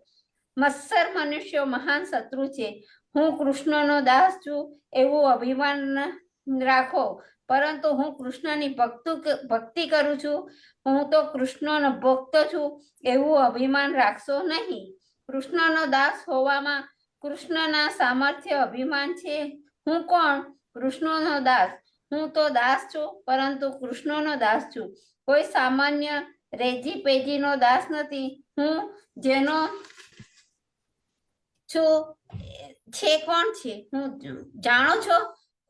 મત્સર મનુષ્યો મહાન શત્રુ છે. હું કૃષ્ણનો દાસ છું એવું અભિમાન રાખો, પરંતુ હું કૃષ્ણની ભક્તિ કરું છું, હું તો કૃષ્ણનો ભક્ત છું એવું અભિમાન રાખશો નહીં. કૃષ્ણનો દાસ હોવામાં કૃષ્ણના સામર્થ્ય અભિમાન છે. હું કોણ? કૃષ્ણનો દાસ. હું તો દાસ છું, પરંતુ કૃષ્ણનો દાસ છું. કોઈ સામાન્ય રેજી પેજીનો દાસ નથી. હું જેનો છું છે કોણ છે હું જાણો છો?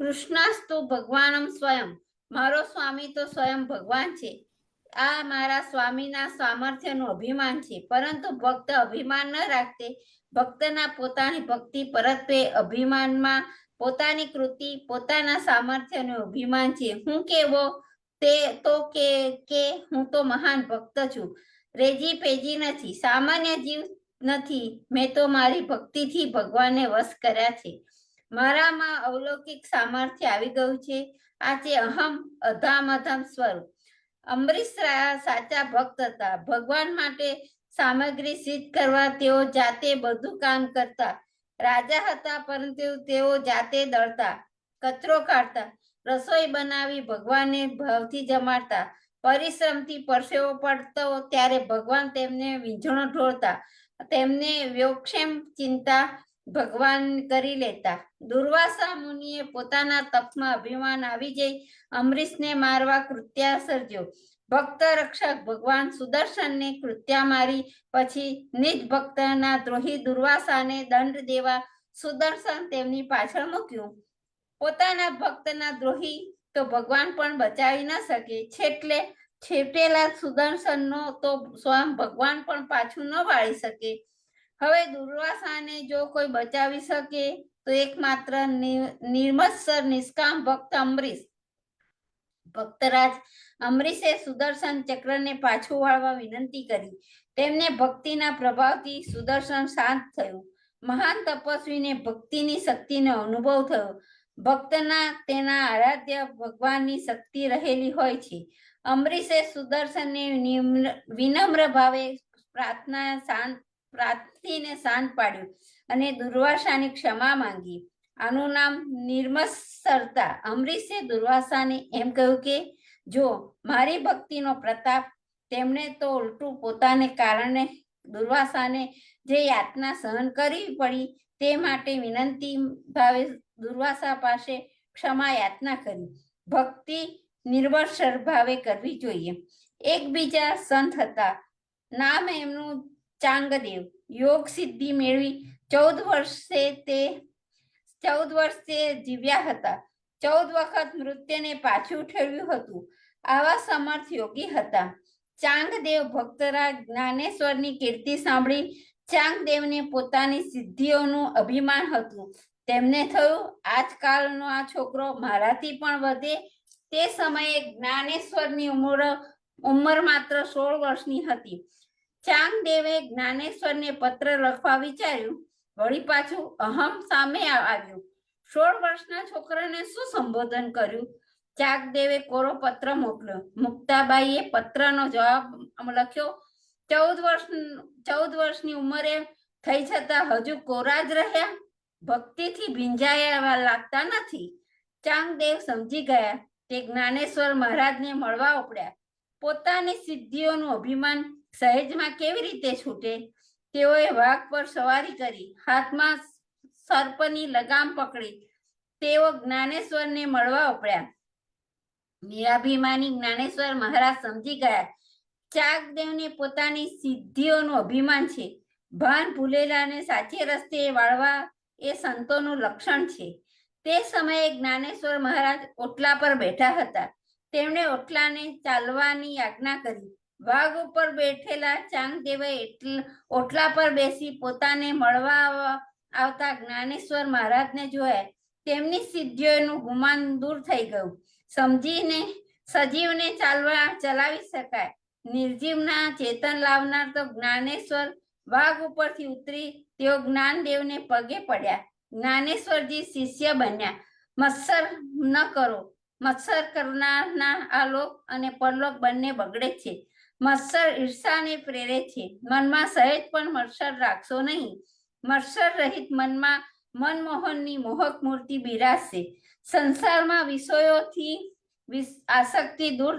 કૃષ્ણાસ્તુ ભગવાનમ સ્વયં. મારો સ્વામી તો સ્વયં ભગવાન છે. આ મારા સ્વામીના સામર્થ્યનું અભિમાન છે, પરંતુ ભક્ત અભિમાન ન રાખતે. ભક્તના પોતાની ભક્તિ પરત્વે અભિમાનમાં પોતાની કૃતિ, પોતાના સામર્થ્યનું અભિમાન છે. હું કેવો? તે તો કે હું તો મહાન ભક્ત છું, રેજી પેજી નથી, સામાન્ય જીવ નથી. મેં તો મારી ભક્તિથી ભગવાનને વશ કર્યા છે. મારામાં અલૌકિક સામર્થ્ય આવી ગયું છે. આ છે અહમ અધમ સ્વરૂપ. અંબરીશ સાચા ભક્ત હતા. ભગવાન માટે સામગ્રી સિદ્ધ કરવા તેઓ જાતે બધું કામ કરતા. રાજા હતા, પરંતુ તેઓ જાતે દળતા, કચરો કાઢતા, રસોઈ બનાવી ભગવાનને ભાવથી જમાડતા. પરિશ્રમથી પરસેવો પડતો ત્યારે ભગવાન તેમને વીંઝણો ઢોળતા. તેમને યોગક્ષેમ ચિંતા ભગવાન કરી લેતા. દુર્વાસા મુનિએ પોતાના તપમાં અભિમાન આવી જઈ અંબરીશને મારવા કૃત્યા સર્જ્યો. ભક્ત રક્ષક ભગવાન સુદર્શનને કૃત્યા મારી પછી નિજ ભક્તના દ્રોહી દુર્વાસાને દંડ દેવા સુદર્શન તેમની પાછળ મૂક્યું. પોતાના ભક્તના દ્રોહી તો ભગવાન પણ બચાવી ન શકે. છેટેલા સુદર્શનનો તો સ્વયં ભગવાન પણ પાછું ન વાળી શકે. હવે દુર્વાસાને જો કોઈ બચાવી શકે તો એકમાત્ર નિર્મત્સર નિષ્કામ ભક્ત અંબરીશ. ભક્તરાજ અંબરીશે સુદર્શન ચક્રને પાછું વાળવા વિનંતી કરી. તેમને ભક્તિના પ્રભાવથી સુદર્શન શાંત થયું. મહાન તપસ્વીને ભક્તિની શક્તિનો અનુભવ થયો. ભક્તના તેના આરાધ્ય ભગવાનની શક્તિ રહેલી હોય છે. અંબરીશે સુદર્શનને વિનમ્ર ભાવે પ્રાર્થીને શાંત પાડ્યું અને દુર્વાસાની ક્ષમા માંગી. આનું નામ નિર્મત્સરતા. અંબરીશે દુર્વાસાને એમ કહ્યું કે જો મારી ભક્તિનો પ્રતાપ, તેમણે તો ઉલટું પોતાને કારણે દુર્વાસાને જે યાતના સહન કરવી પડી તે માટે વિનંતી ભાવે દુર્વાસા પાસે ક્ષમા યાતના કરી. ભક્તિ નિર્મત્સર ભાવે કરવી જોઈએ. એકબીજા સંત હતા. નામ એમનું ચાંગદેવ. યોગ સિદ્ધિ મેળવી 14 વર્ષે જીવ્યા હતા. 14 વખત મૃત્યુને પાછું ઉઠાવ્યું હતું. આવા સમર્થ યોગી હતા. ચાંગદેવ ભક્તરાજ જ્ઞાનેશ્વરની કીર્તિ સાંભળી ચાંગદેવને પોતાની સિદ્ધિઓનું અભિમાન હતું. તેમને થયું આજકાલનો આ છોકરો મારાથી પણ વધે. તે સમયે જ્ઞાનેશ્વરની ઉંમર માત્ર 16 વર્ષની હતી. ચાંગદેવે જ્ઞાનેશ્વરને પત્ર લખવા વિચાર્યું. વળી પાછું અહમ સામે આવ્યું. 16 વર્ષના છોકરાને શું સંબોધન કર્યું? ચાંગદેવે કોરો પત્ર મોકલ્યો. મુક્તાબાઈએ પત્રનો જવાબ લખ્યો. 14 વર્ષની ઉંમરે થઈ છતાં હજુ કોરા જ રહ્યા. ભક્તિથી ભીંજાયા લાગતા નથી. ચાંગદેવ સમજી ગયા તે જ્ઞાનેશ્વર મહારાજને મળવા ઉપડ્યા. પોતાની સિદ્ધિઓનું અભિમાન સહેજમાં કેવી રીતે છૂટે? તેઓએ વાઘ પર સવારી કરી, હાથમાં સર્પની લગામ પકડી તેઓ જ્ઞાનેશ્વરને મળવા ઉપડ્યા. નિરાભિમાની જ્ઞાનેશ્વર મહારાજ સમજી ગયા ચાંગદેવને પોતાની સિદ્ધિઓનું અભિમાન છે. ભાન ભૂલેલાને સાચે રસ્તે વાળવા એ સંતોનું લક્ષણ છે. તે સમયે જ્ઞાનેશ્વર મહારાજ ઓટલા પર બેઠા હતા. તેમણે ઓટલાને ચાલવાની આજ્ઞા કરી. વાઘ ઉપર બેઠેલા ચાંગદેવે ઓટલા પર બેસી પોતાને મળવા આવતા જ્ઞાનેશ્વર મહારાજને જોયા. તેમની સિદ્ધિઓનું ગુમાન દૂર થઈ ગયું. સજીવને ચલાવી શકાય, નિર્જીવના ચેતન લાવનાર તો જ્ઞાનેશ્વર. વાઘ ઉપરથી ઉતરી તેઓ જ્ઞાનદેવને પગે પડ્યા. જ્ઞાનેશ્વરજી શિષ્ય બન્યા. મત્સર ન કરો. મત્સર કરનારના આ લોક અને પરલોક બંને બગડે છે. મત્સર ઈર્ષાને પ્રેરે છે. મનમાં સહેજ પણ મત્સર રાખશો નહીં. મત્સર રહિત મનમાં મનમોહનની મોહક મૂર્તિ બિરાજશે. સંસારમાં વિષયોથી આસક્તિ દૂર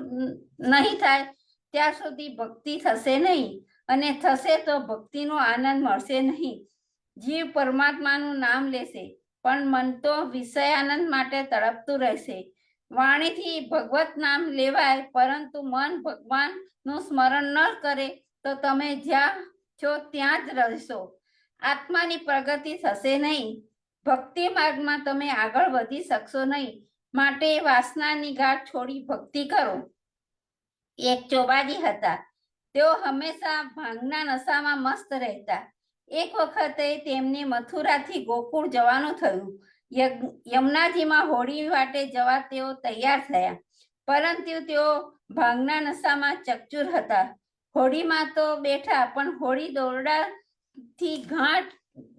નહીં થાય ત્યાં સુધી ભક્તિ થશે નહીં, અને થશે તો ભક્તિનો આનંદ મળશે નહીં. જીવ પરમાત્માનું નામ લેશે, પણ મન તો વિષયાનંદ માટે તડપતું રહેશે. વાણીથી ભગવત નામ લેવાય, પરંતુ મન ભગવાનનું સ્મરણ ન કરે તો તમે જ્યાં છો ત્યાં જ રહેશો. આત્માની પ્રગતિ થશે નહીં. ભક્તિ માર્ગમાં તમે આગળ વધી શકશો નહીં. માટે વાસનાની ગાંઠ છોડી ભક્તિ કરો. એક ચોબાજી હતા. તેઓ હંમેશા ભાંગના નશામાં મસ્ત રહેતા. એક વખતે તેમને મથુરાથી ગોકુળ જવાનું થયું. યમુનાજીમાં હોળી વાટે જવા તેઓ તૈયાર થયા, પરંતુ તેઓ ભાંગના નશામાં ચકચૂર હતા. હોડીમાં તો બેઠા, પણ હોડી દોરડાથી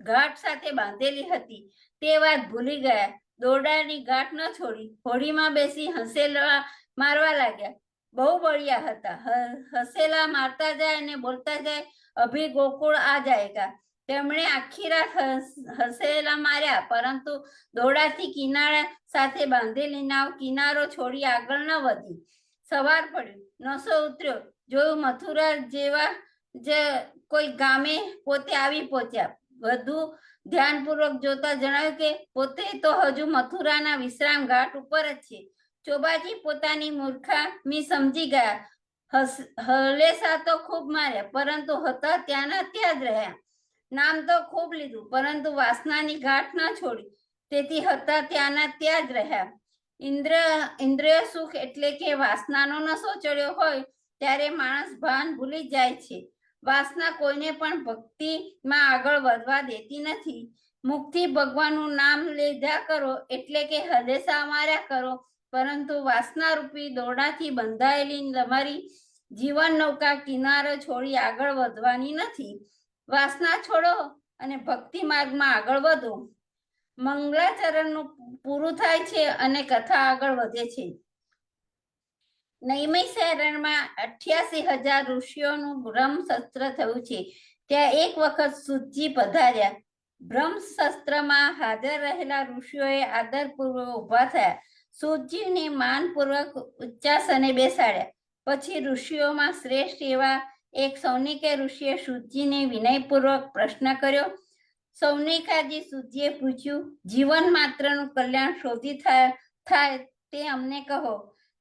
ઘાટ સાથે બાંધેલી હતી તે વાત ભૂલી ગયા. દોરડાની ગાંઠ ન છોડી હોડીમાં બેસી હંસેલા મારવા લાગ્યા. બહુ બળિયા હતા. હસેલા મારતા જાય અને બોલતા જાય, અભી ગોકુળ આ જાયગા. તેમણે આખી રાત હસેલા માર્યા, પરંતુ દોરડાથી કિનારા સાથે બાંધેલી નાવ કિનારો છોડી આગળ ન વધી. સવાર પડ્યું, નશો ઉતર્યો. જોયું મથુરા જેવા જે કોઈ ગામે પોતે આવી પહોંચ્યા. વધુ ધ્યાનપૂર્વક જોતા જણાવ્યું કે પોતે તો હજુ મથુરાના વિશ્રામ ઘાટ ઉપર જ છે. ચોબાજી પોતાની મૂર્ખામી સમજી ગયા. હલેસા તો ખૂબ માર્યા, પરંતુ હતા ત્યાંના ત્યાં જ રહ્યા. નામ તો ખૂબ લીધું, પરંતુ વાસનાની ગાંઠ ન છોડી, તેથી હતા ત્યાંના ત્યાં જ રહ્યા. ઇન્દ્રિય સુખ એટલે કે વાસનાનો નશો ચડ્યો હોય ત્યારે માણસ ભાન ભૂલી જાય છે. વાસના કોઈને પણ ભક્તિમાં આગળ વધવા દેતી નથી. મુખથી ભગવાનનું નામ લીધા કરો એટલે કે હલેસા માર્યા કરો, પરંતુ વાસના રૂપી દોરડાથી બંધાયેલી તમારી જીવન નૌકા કિનારો છોડી આગળ વધવાની નથી. વાસના છોડો અને ભક્તિ માર્ગમાં આગળ વધો. મંગલાચરણનું પૂરું થાય છે અને કથા આગળ વધે છે. નૈમિષારણ્યમાં 88,000 ઋષિઓનું બ્રહ્મસત્ર થયું છે. ત્યાં એક વખત સૂતજી પધાર્યા. બ્રહ્મસત્રમાં હાજર રહેલા ઋષિઓએ આદરપૂર્વક ઊભા થયા. સૂતજીને માનપૂર્વક ઉચ્ચાસને બેસાડ્યા. પછી ઋષિઓમાં શ્રેષ્ઠ એવા એક સૌનિકે ઋષિએ સૂતજીને વિનયપૂર્વક પ્રશ્ન કર્યો. સૌનિકાજી સૂતજીએ પૂછ્યું, જીવન માત્રનું કલ્યાણ શોધી થાય તે અમને કહો.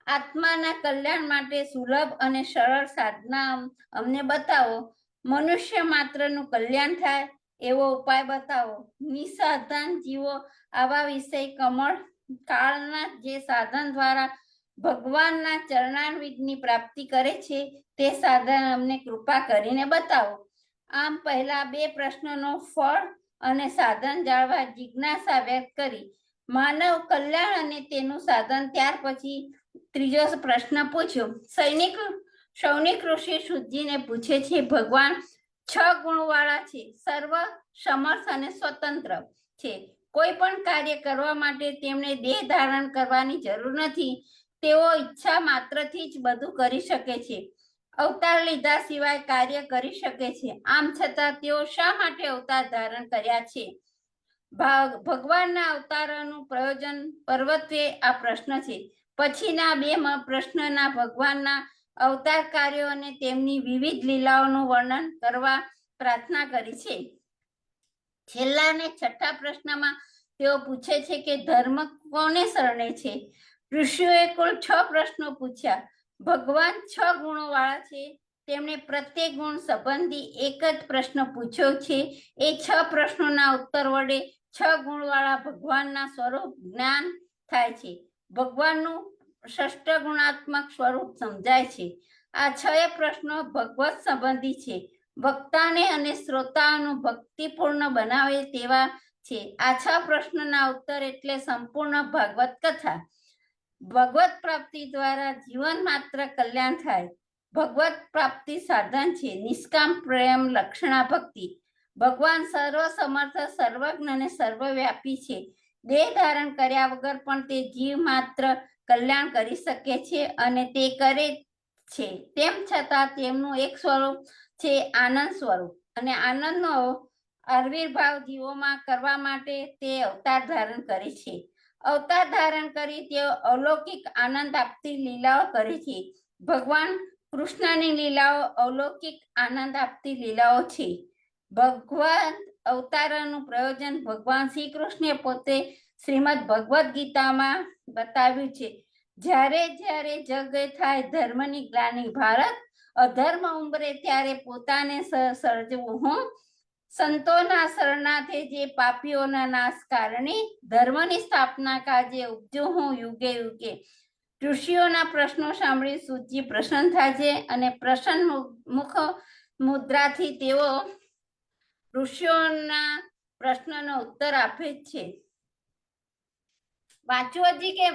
આત્માના કલ્યાણ માટે સુલભ અને સરળ સાધના અમને બતાવો. મનુષ્ય માત્રનું કલ્યાણ થાય એવો ઉપાય બતાવો. નિસાધન જીવો આવા વિષય કમળ કાળના જે સાધન દ્વારા ભગવાનના ચરણારવિંદની પ્રાપ્તિ કરે છે તે સાધન અમને કૃપા કરીને બતાવો. આમ પહેલા બે પ્રશ્નોનો ફળ અને સાધન જાણવા જિજ્ઞાસા વ્યક્ત કરી. માનવ કલ્યાણ અને તેનું સાધન ત્યાર પછી ત્રીજો પ્રશ્ન પૂછ્યો. સૌનિક ઋષિ સૂતજીને પૂછે છે, ભગવાન 6 ગુણવાળા છે, સર્વ સમર્થ અને સ્વતંત્ર છે. કોઈ પણ કાર્ય કરવા માટે તેમણે દેહ ધારણ કરવાની જરૂર નથી. તેઓ ઈચ્છા માત્રથી જ બધું કરી શકે છે. અવતાર લીધા સિવાય કાર્ય કરી શકે છે. આમ છતાં તેઓ શા માટે અવતાર ધારણ કર્યા છે? ભગવાનના અવતારોનું પ્રયોજન પર્વતે આ પ્રશ્ન છે. પછીના બે પ્રશ્નના ભગવાનના અવતાર કાર્યો અને તેમની વિવિધ લીલાઓનું વર્ણન કરવા પ્રાર્થના કરી છે. છેલ્લા અને છઠ્ઠા પ્રશ્નમાં તેઓ પૂછે છે કે ધર્મ કોને શરણે છે? ઋષિઓએ કુલ 6 પ્રશ્નો પૂછ્યા. ભગવાન 6 ગુણો વાળા છે. તેમણે પ્રત્યેક ગુણ સંબંધી એક જ પ્રશ્ન પૂછ્યો છે. એ 6 પ્રશ્નોના ઉત્તર વડે 6 ગુણવાળા ભગવાનના સ્વરૂપ જ્ઞાન થાય છે. ભગવાનનું ષષ્ઠ ગુણાત્મક સ્વરૂપ સમજાય છે. આ 6 પ્રશ્નો ભગવત સંબંધી છે. વક્તાને અને શ્રોતાઓનું ભક્તિપૂર્ણ બનાવે તેવા છે. આ 6 પ્રશ્નોના ઉત્તર એટલે સંપૂર્ણ ભાગવત કથા. ભગવત પ્રાપ્તિ દ્વારા જીવન માત્ર કલ્યાણ થાય. ભગવત પ્રાપ્તિ સાધન છે નિષ્કામ પ્રેમ લક્ષણા ભક્તિ. ભગવાન સર્વ સમર્થ, સર્વજ્ઞ અને સર્વવ્યાપી છે. દેહ ધારણ કર્યા વગર પણ તે જીવ માત્ર કલ્યાણ કરી શકે છે અને તે કરે છે. તેમ છતાં તેમનું એક સ્વરૂપ છે આનંદ સ્વરૂપ, અને આનંદનો આવિર્ભાવ જીવોમાં કરવા માટે તે અવતાર ધારણ કરે છે. અવતાર ધારણ કરી તેઓ અલૌકિક આનંદ આપતી લીલાઓ કરે છે. ભગવાન કૃષ્ણની લીલાઓ અલૌકિક આનંદ આપતી લીલાઓ છે. ભગવાન અવતારનું પ્રયોજન ભગવાન શ્રી કૃષ્ણે પોતે શ્રીમદ ભગવદ્ ગીતામાં બતાવ્યું છે. જ્યારે જ્યારે જગ થાય ધર્મની ગ્લાનિ, ભારત અધર્મ ઉંબરે ત્યારે પોતાને સર્જવું હું. સંતોના શરણાર્થે જે પાપીઓના નાશ કારણે ધર્મની સ્થાપના કાજે ઉપજો હું યુગે યુગે. ઋષિઓના પ્રશ્નો સાંભળી સૂતજી પ્રસન્ન થાય છે અને પ્રસન્ન મુખ મુદ્રાથી તેઓ ઋષિઓના પ્રશ્નનો ઉત્તર આપે છે. વાંચવું હજી કે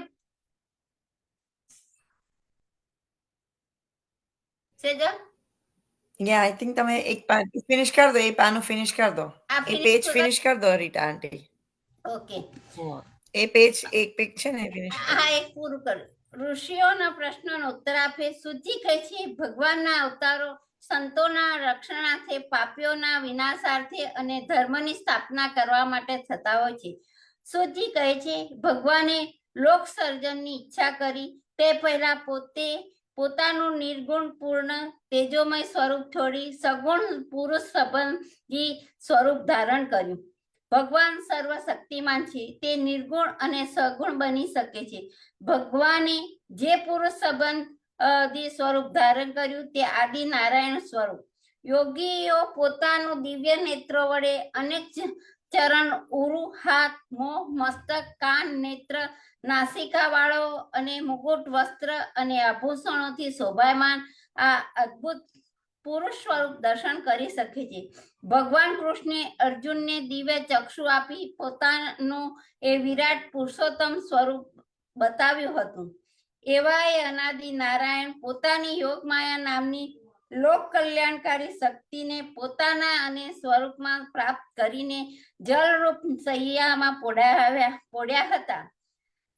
સેજો? Yeah, I think તમે એક પાન ફિનિશ કર દો, એ પાનું ફિનિશ કર દો, આ એ finish પેજ કરો. ફિનિશ કર દો રીટા આંટી. ઓકે, એ પેજ એક પેજ છે ને ફિનિશ કર આ એક પૂરું કરું. ઋષિઓના પ્રશ્નનો ઉત્તર આપે સૂચિ કહે છે ભગવાનના અવતારો સંતોના રક્ષણાર્થે, પાપીઓના વિનાશાર્થે અને ધર્મની સ્થાપના કરવા માટે થતા હોય છે. સૂચિ કહે છે ભગવાને લોક સર્જનની ઈચ્છા કરી તે પહેલા પોતાનું નિર્ગુણ પૂર્ણ તેજોમય સ્વરૂપ છોડી સગુણ પુરુષ સંબંધી સ્વરૂપ ધારણ કર્યું. ભગવાન સર્વશક્તિમાન છે, તે નિર્ગુણ અને સગુણ બની શકે છે. ભગવાને જે પુરુષ સંબંધી સ્વરૂપ ધારણ કર્યું તે આદિ નારાયણ સ્વરૂપ. યોગીઓ પોતાનું દિવ્ય નેત્રો વડે અનેક ચરણ, ઉરુ, હાથ, મોં, મસ્તક, કાન, નેત્ર, નાસિકા વાળો અને મુકુટ, વસ્ત્ર અને આભૂષણોથી શોભાયમાન આ અદ્ભુત પુરુષ સ્વરૂપ દર્શન કરી શકે છે. ભગવાન કૃષ્ણે અર્જુનને દિવ્ય ચક્ષુ આપી પોતાનું એ વિરાટ પુરુષોત્તમ સ્વરૂપ બતાવ્યું હતું. એવા એ અનાદિ નારાયણ પોતાની યોગ માયા નામની લોક કલ્યાણકારી શક્તિને પોતાના અને સ્વરૂપમાં પ્રાપ્ત કરીને જલરૂપ સૈયામાં પોડ્યા હતા.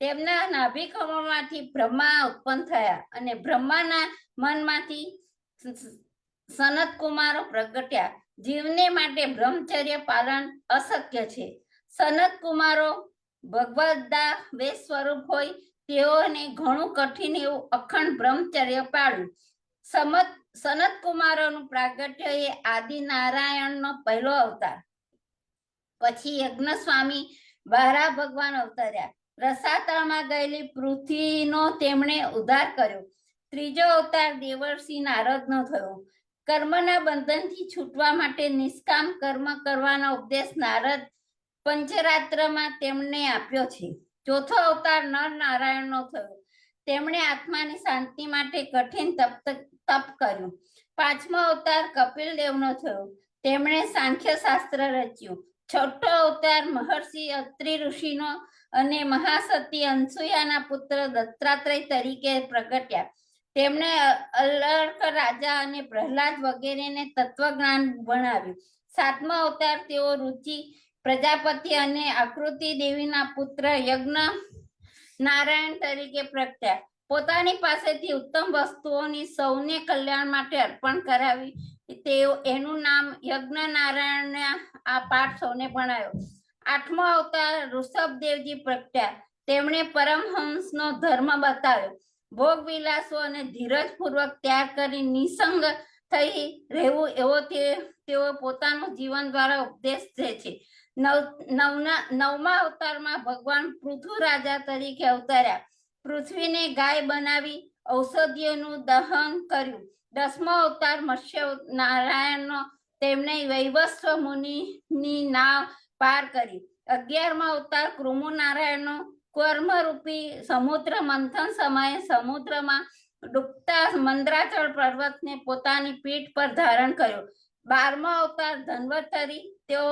તેમના નાભિ કમળમાંથી બ્રહ્મા ઉત્પન્ન થયા અને બ્રહ્માના મનમાંથી સનત કુમારો પ્રગટ્યા. જીવને માટે બ્રહ્મચર્ય પાલન અશક્ય છે. સનત કુમારો ભગવદ્દા વે સ્વરૂપ હોય તેઓને ઘણું કઠિન એવું અખંડ બ્રહ્મચર્ય પાળ્યું. સનત કુમારોનું પ્રાગટ્ય એ આદિ નારાયણનો પહેલો અવતાર. પછી યજ્ઞ સ્વામી બારા ભગવાન અવતર્યા. રસાતળમાં ગયેલી પૃથ્વીનો તેમણે ઉદ્ધાર કર્યો. ત્રીજો અવતાર દેવર્ષિ નારદનો થયો. કર્મના બંધનથી છૂટવા માટે નિષ્કામ કર્મ કરવાનો ઉપદેશ નારદ પંચરાત્રમાં તેમણે આપ્યો છે. ચોથો અવતાર નર નારાયણનો થયો. તેમણે આત્માની શાંતિ માટે કઠિન તપ કર્યું. પાંચમો અવતાર કપિલ દેવનો થયો. તેમણે સાંખ્ય શાસ્ત્ર રચ્યું. છઠ્ઠો અવતાર મહર્ષિ અત્રિ ઋષિનો અને મહાસતી અનસુયાના પુત્ર દત્તાત્રેય તરીકે પ્રગટ્યા. તેમણે અલર્ક રાજા અને પ્રહલાદ વગેરેને તત્વજ્ઞાન ભણાવ્યું. સાતમો અવતાર તેઓ રુચિ પ્રજાપતિ અને આકૃતિ દેવીના પુત્ર યજ્ઞ નારાયણ તરીકે પ્રગટ્યા. પોતાની પાસેથી ઉત્તમ વસ્તુઓની સૌને કલ્યાણ માટે અર્પણ કરાવી એનું નામ યજ્ઞ નારાયણ આ પાઠ સૌને ભણાયો. આઠમો અવતાર ઋષભદેવજી પ્રગટ્યા. તેમણે પરમહંસનો ધર્મ બતાવ્યો. ભોગ વિલાસો અને ધીરજપૂર્વક ત્યાગ કરી નિસંગ થઈ રહેવું એવો તેઓ પોતાનું જીવન દ્વારા ઉપદેશ દે છે. નવમા અવતારમાં ભગવાન પૃથુ રાજા તરીકે અવતર્યા. પૃથ્વીને ગાય બનાવી ઔષધિઓનું દહન કર્યું. દસમો અવતાર મત્સ્ય નારાયણનો. તેમણે વૈવસ્વ મુનિની નાવ પાર કરી. 11મો અવતાર કૃમુ નારાયણનો. કર્મરૂપી સમુદ્ર મંથન સમયે સમુદ્રમાં ડૂબતા મંદ્રાચળ પર્વતને પોતાની પીઠ પર ધારણ કર્યો. 12મો અવતાર ધન્વંતરી. તેઓ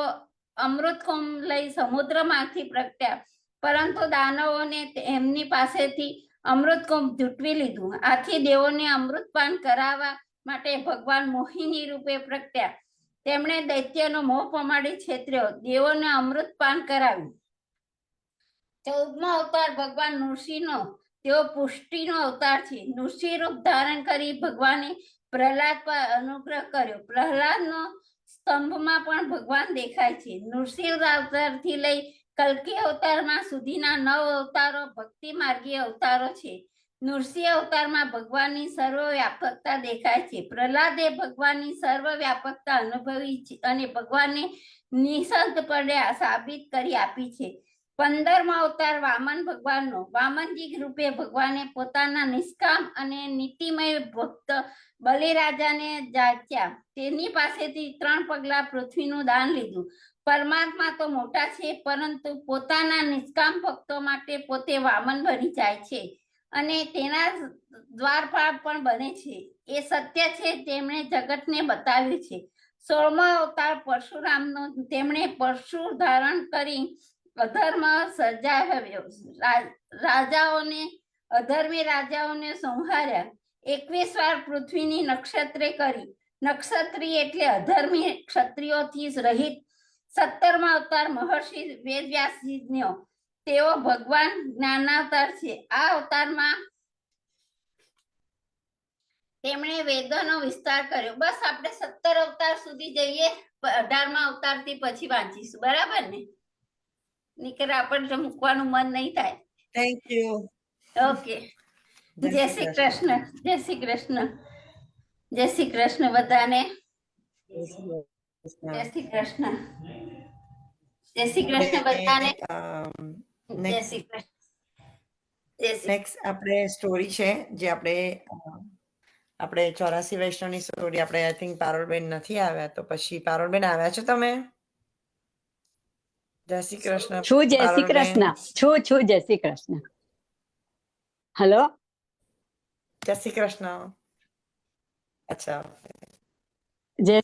અમૃત કુંભ લઈ સમુદ્રમાંથી પ્રગટ્યા, પરંતુ દાનવોને એમની પાસેથી અમૃત કુંભ ઝૂંટવી લીધું. આથી દેવોને અમૃતપાન કરાવવા માટે ભગવાન મોહિની રૂપે પ્રગટ્યા. તેમણે દૈત્યનો મોહ પમાડી છેતર્યો, દેવોને અમૃતપાન કરાવ્યું. 14મો અવતાર ભગવાન નૃસિંહનો. તેઓ પુષ્ટિનો અવતાર છે. નૃસિંહ રૂપ ધારણ કરી ભગવાને પ્રહલાદ પર અનુગ્રહ કર્યો. પ્રહલાદનો સ્તંભમાં પણ ભગવાન દેખાય છે. નૃસિંહ અવતારથી લઈ કલ્કી અવતારમાં સુધીના 9 અવતારો ભક્તિ માર્ગી અવતારો છે. નૃસિંહ અવતારમાં ભગવાનની સર્વવ્યાપકતા દેખાય છે. પ્રહલાદે ભગવાનની સર્વવ્યાપકતા અનુભવી છે અને ભગવાનને નિઃશબ્દપણે સાબિત કરી આપી છે. 15મો અવતાર વામન ભગવાનનો. વામનજી રૂપે ભગવાને પોતાના નિષ્કામ અને નીતિમય ભક્ત બલિરાજાને જાચ્યા. તેની પાસેથી 3 પગલા પૃથ્વીનું દાન લીધું. પરમાત્મા તો મોટા છે, પરંતુ પોતાના નિષ્કામ ભક્તો માટે પોતે વામન બની જાય છે અને તેના દ્વારપાળ પણ બને છે. એ સત્ય છે, તેમણે જગતને બતાવ્યું છે. 16મો અવતાર પરશુરામનો. તેમણે પરશુ ધારણ કરી અધર્મ સર્જાવ્યો. રાજાઓને અધર્મી રાજાઓને સંહાર્યા. 21 વાર પૃથ્વીની નક્ષત્રે કરી. નક્ષત્રી એટલે અધર્મી ક્ષત્રિયોથી રહિત. 17મો અવતાર મહર્ષિ વેદવ્યાસજીનો. તેઓ ભગવાન જ્ઞાનાવતાર છે. આ અવતારમાં તેમણે વેદોનો વિસ્તાર કર્યો. બસ આપણે 17 અવતાર સુધી જઈએ, 18મા અવતારથી પછી વાંચીશું, બરાબર ને? નીકળ આપણને મૂકવાનું મન નહીં થાય. Thank you. ઓકે. જય શ્રી કૃષ્ણ. જય શ્રી કૃષ્ણ. જય શ્રી કૃષ્ણ બધાને. જય શ્રી કૃષ્ણ. જય શ્રી કૃષ્ણ બધાને. જય શ્રી કૃષ્ણ. નેક્સ્ટ આપણે સ્ટોરી છે જે આપણે 84 વૈષ્ણવની સ્ટોરી. આપણે આઈ થિંક પારોલબેન નથી આવ્યા, તો પછી પારોલબેન આવ્યા છો તમે? જય શ્રી કૃષ્ણ. છું. જય શ્રી કૃષ્ણ. છું. જય શ્રી કૃષ્ણ. હલો. જય શ્રી કૃષ્ણ. અચ્છા, જય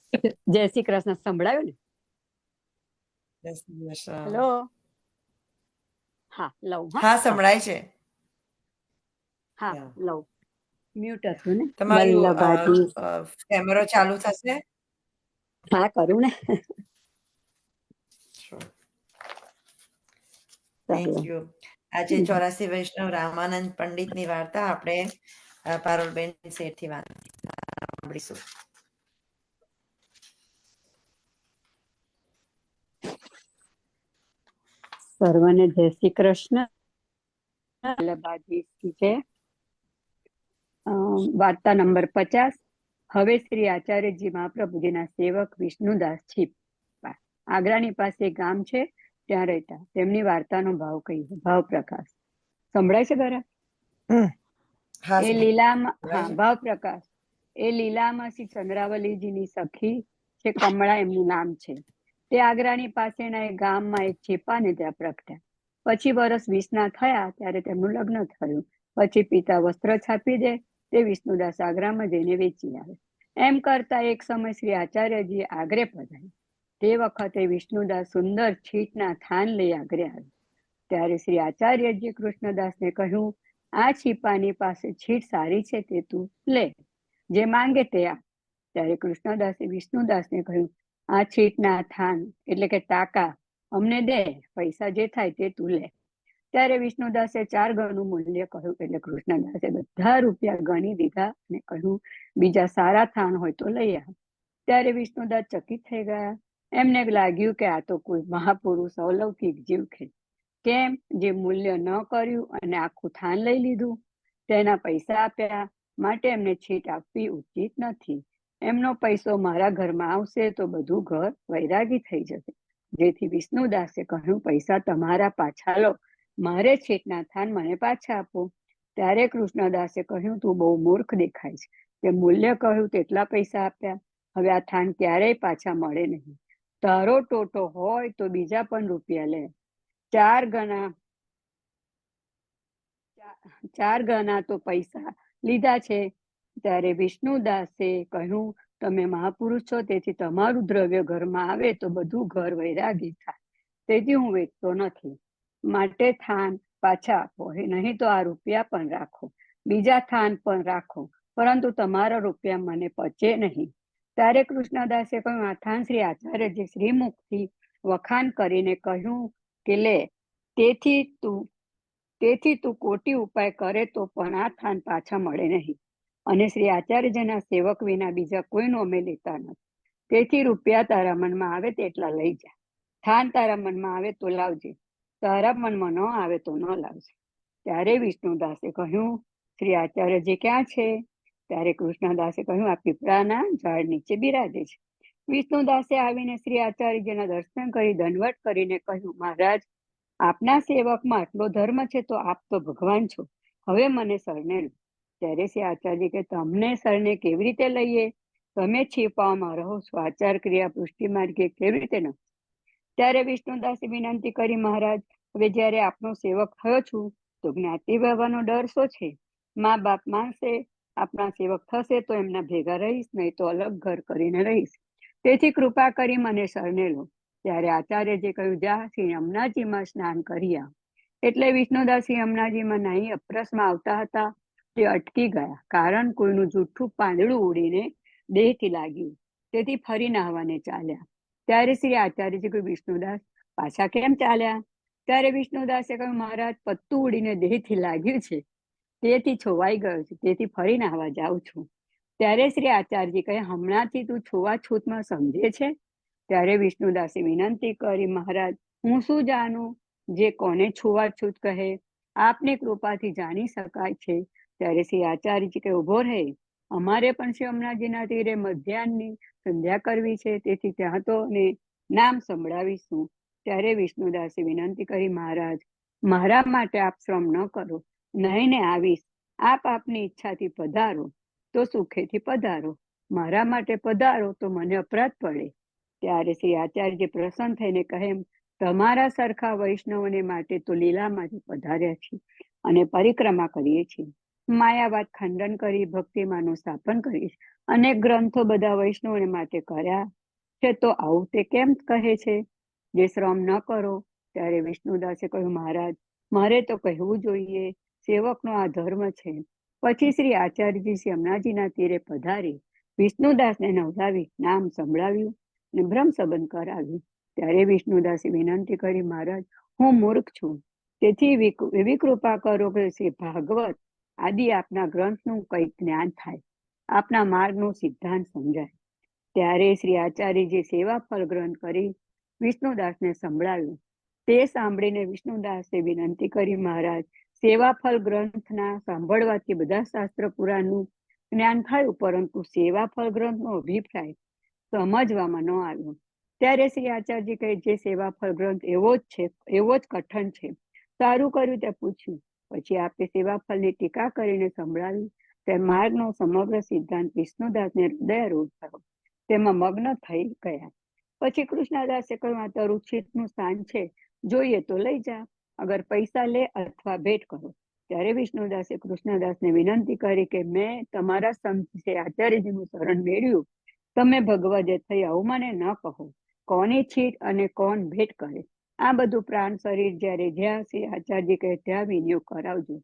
શ્રી કૃષ્ણ. સંભળાયું ને? જય શ્રી કૃષ્ણ. હલો. હા, લઉં. હા, સંભળાય છે. હા, લઉં. મ્યુટ હતું ને. તમારું વલ્લભાજી. કેમેરો ચાલુ થશે? હા, કરું ને. Thank you. આજે 84 વૈષ્ણવ રામાનંદ પંડિતની વાર્તા આપણે પારોલબેન શેઠથી સાંભળીશું. સર્વને જય શ્રી કૃષ્ણ. વલ્લભાજી છે. વાર્તા નંબર 50. હવે શ્રી આચાર્યજી મહાપ્રભુજીના સેવક વિષ્ણુદાસ છીપા આગ્રાની પાસે ગામ છે, ત્યાં રહેતા. તેમની વાર્તાનો ભાવ કહીએ. ભાવ પ્રકાશ સંભળાય છે બરાબર? એ લીલામાં, હા, ભાવ પ્રકાશ. એ લીલામાં શ્રી ચંદ્રાવલીજીની સખી છે, કમળા એમનું નામ છે. તે આગ્રાની પાસેના એક ગામમાં એક છીપાને ત્યાં પ્રગટ્યા. પછી વર્ષ 20ના થયા ત્યારે તેમનું લગ્ન થયું. પછી પિતા વસ્ત્ર છાપી દે, તે વિષ્ણુદાસ આગ્રામાં જઈને વેચી આવે. એમ કરતા એક સમય શ્રી આચાર્યજી આગ્રે પધાર્યા. તે વખતે વિષ્ણુદાસ સુંદર છીટના થાન લઈ આગ્રે આવ્યા. ત્યારે શ્રી આચાર્યજી કૃષ્ણદાસને કહ્યું, આ છીપાની પાસે છીટ સારી છે, તે તું લે, જે માંગે તે આ. ત્યારે કૃષ્ણદાસે વિષ્ણુદાસને કહ્યું, આ છીટના થાન એટલે કે ટાકા અમને દે, પૈસા જે થાય તે તું લે. ત્યારે વિષ્ણુદાસે 4 ગણું મૂલ્ય કહ્યું. એટલે કૃષ્ણદાસે બધા રૂપિયા ગણી દીધા અને કહ્યું, બીજા સારા થાન હોય તો લઈ આવ. ત્યારે વિષ્ણુદાસ ચકિત થઈ ગયા. એમને લાગ્યું કે આ તો કોઈ મહાપુરુષ અલૌકિક જીવ છે. કેમ? જે મૂલ્ય ન કર્યું અને આખું થાન લઈ લીધું. તેના પૈસા આપ્યા માટે એમને છીટ આપવી ઉચિત નથી. એમનો પૈસો મારા ઘરમાં આવશે તો બધું ઘર વૈરાગી થઈ જશે. જેથી વિષ્ણુદાસે કહ્યું, પૈસા તમારા પાછા લો, મારે છીટના થાન મને પાછા આપો. ત્યારે કૃષ્ણદાસે કહ્યું, તું બહુ મૂર્ખ દેખાય છે. તે મૂલ્ય કહ્યું તેટલા પૈસા આપ્યા, હવે આ થાન ક્યારેય પાછા મળે નહીં. તારો ટોટો હોય તો બીજા પણ રૂપિયા લે. 4 ગણા તો પૈસા લીધા છે. ત્યારે વિષ્ણુદાસે કહ્યું, તમે મહાપુરુષ છો, તેથી તમારું દ્રવ્ય ઘરમાં આવે તો બધું ઘર વૈરાગી થાય. તેથી હું વેચતો નથી. માટે થાન પાછા આપો, નહીં તો આ રૂપિયા પણ રાખો, બીજા થાન પણ રાખો, પરંતુ તમારા રૂપિયા મને પચે નહીં. ત્યારે કૃષ્ણદાસે કહ્યું, આ થાન શ્રી આચાર્યજી શ્રીમુખથી વખાણ કરીને કહ્યું કે લે, તેથી તું કોટી ઉપાય કરે તો પણ આ થાન પાછા મળે નહીં. અને શ્રી આચાર્યજીના સેવક વિના બીજા કોઈનું અમે લેતા નથી. તેથી રૂપિયા તારા મનમાં આવે તેટલા લઈ જા, થાન તારા મનમાં આવે તો લાવજે, તારા મનમાં ન આવે તો ન લાવજે. ત્યારે વિષ્ણુદાસે કહ્યું, શ્રી આચાર્યજી ક્યાં છે? ત્યારે કૃષ્ણદાસે કહ્યું, આ પીપળાના ઝાડ નીચે બિરાજે છે. વિષ્ણુદાસે આવીને શ્રી આચાર્યજીના દર્શન કરી દંડવત કરીને કહ્યું, મહારાજ, આપના સેવકમાં આટલો ધર્મ છે તો આપ તો ભગવાન છો, હવે મને શરણે લો. ત્યારે શ્રી આચાર્યજી કે તમને શરણે કેવી રીતે લઈએ? તમે છીપામાં રહો છો, આચાર ક્રિયા પુષ્ટિ માર્ગે કેવી રીતે ન? ત્યારે વિષ્ણુદાસે વિનંતી કરી, મહારાજ, હવે જ્યારે આપનો સેવક થયો છું તો જ્ઞાતિ વ્યવહારનો ડર શો છે? મા બાપ માનશે, આપણા સેવક થશે તો એમના ભેગા રહીશ, નહીં તો અલગ ઘર કરીને રહીશ. તેથી કૃપા કરી મને શરણે લો. ત્યારે આચાર્યજી કહ્યું, જા શ્રી યમુનાજીમાં સ્નાન કરી આવ. એટલે વિષ્ણુદાસ શ્રી યમુનાજીમાં નાહી અપરસમાં આવતા હતા તે અટકી ગયા, કારણ કોઈનું જૂઠું પાંદડું ઉડીને દેહથી લાગ્યું, તેથી ફરી નાહવાને ચાલ્યા. ત્યારે શ્રી આચાર્યજી કહ્યું, વિષ્ણુદાસ, પાછા કેમ ચાલ્યા? ત્યારે વિષ્ણુદાસે કહ્યું, મહારાજ, પત્તું ઉડીને દેહથી લાગ્યું છે, તેથી છોવાઈ ગયો છે, તેથી ફરી નાહવા જાઉં છું. ત્યારે શ્રી આચાર્યજી કહે, હમણાંથી તું છૂવાછૂતમાં સમજે છે? ત્યારે વિષ્ણુદાસે વિનંતી કરી, મહારાજ, હું શું જાણું જે કોને છૂવાછૂત કહે? આપની કૃપાથી જાણી શકાય છે. ત્યારે શ્રી આચાર્યજી કહે, ઉભો રહે, અમારે પણ શ્રી યમુનાજીના તીરે મધ્યાહની સંધ્યા કરવી છે, તેથી ત્યાં તો નામ સંભળાવીશું. ત્યારે વિષ્ણુદાસે વિનંતી કરી, મહારાજ, મારા માટે આપ શ્રમ ન કરો, નહીં ને આવીશ. આપ આપની ઈચ્છાથી પધારો તો સુખેથી પધારો, મારા માટે પધારો તો મને અપરાધ પડે. ત્યારે શ્રી આચાર્યજી પ્રસન્ન થઈને કહે, તમારા સરખા વૈષ્ણવને માટે તો લીલામાંથી પધાર્યા છીએ અને પરિક્રમા કરીએ છીએ. માયાવાદ ખંડન કરી ભક્તિમાનું સ્થાપન કરીશ. અનેક ગ્રંથો બધા વૈષ્ણવને માટે કર્યા છે, તો આવું તે કેમ કહે છે જે શ્રમ ન કરો? ત્યારે વિષ્ણુદાસે કહ્યું, મહારાજ, મારે તો કહેવું જોઈએ, સેવકનો આ ધર્મ છે. પછી શ્રી આચાર્યજી શ્રી યમુનાજીના તીરે પધારી વિષ્ણુદાસને નવલાવી નામ સંભળાવ્યું અને બ્રહ્મ સંબંધ કરાવ્યું. ત્યારે વિષ્ણુદાસે વિનંતી કરી, મહારાજ, હું મૂર્ખ છું, તેથી એવી કૃપા કરો કે શ્રી ભાગવત આદિ આપના ગ્રંથનું કંઈક જ્ઞાન થાય, આપના માર્ગનો સિદ્ધાંત સમજાય. ત્યારે શ્રી આચાર્યજી સેવા ફળ ગ્રંથ કરી વિષ્ણુદાસને સંભળાવ્યું. તે સાંભળીને વિષ્ણુદાસે વિનંતી કરી, મહારાજ, સેવા ફળ ગ્રંથના સાંભળવાથી બધા શાસ્ત્ર પુરાણનું જ્ઞાન થયું, પરંતુ સેવા ફળ ગ્રંથનો અભિપ્રાય સમજવામાં ન આવ્યો. ત્યારે શ્રી આચાર્યજી કહે, જે સેવા ફળ ગ્રંથ એવો જ કઠણ છે, સારું કર્યું તે પૂછ્યું. પછી આપે સેવા ફળની ટીકા કરીને સંભળાવી. તે માર્ગનો સમગ્ર સિદ્ધાંત વિષ્ણુદાસને હૃદયરૂઢ થયો, તેમાં મગ્ન થઈ ગયા. પછી કૃષ્ણદાસે કહ્યું, આ તારું ચિત્તનું સ્થાન છે, જોઈએ તો લઈ જા, અગર પૈસા લે અથવા ભેટ કરો. ત્યારે વિષ્ણુદાસે કૃષ્ણદાસને વિનંતી કરી કે મેં તમારા સંત શ્રી આચાર્યજીનું શરણ મેળવ્યું, તમે ભગવદે થઈ આવું મને ન કહો. કોની છીટ અને કોણ ભેટ કરે? આ બધું પ્રાણ શરીર જ્યારે જ્યાં શ્રી આચાર્યજી કહે ત્યાં વિનિયોગ કરાવજો.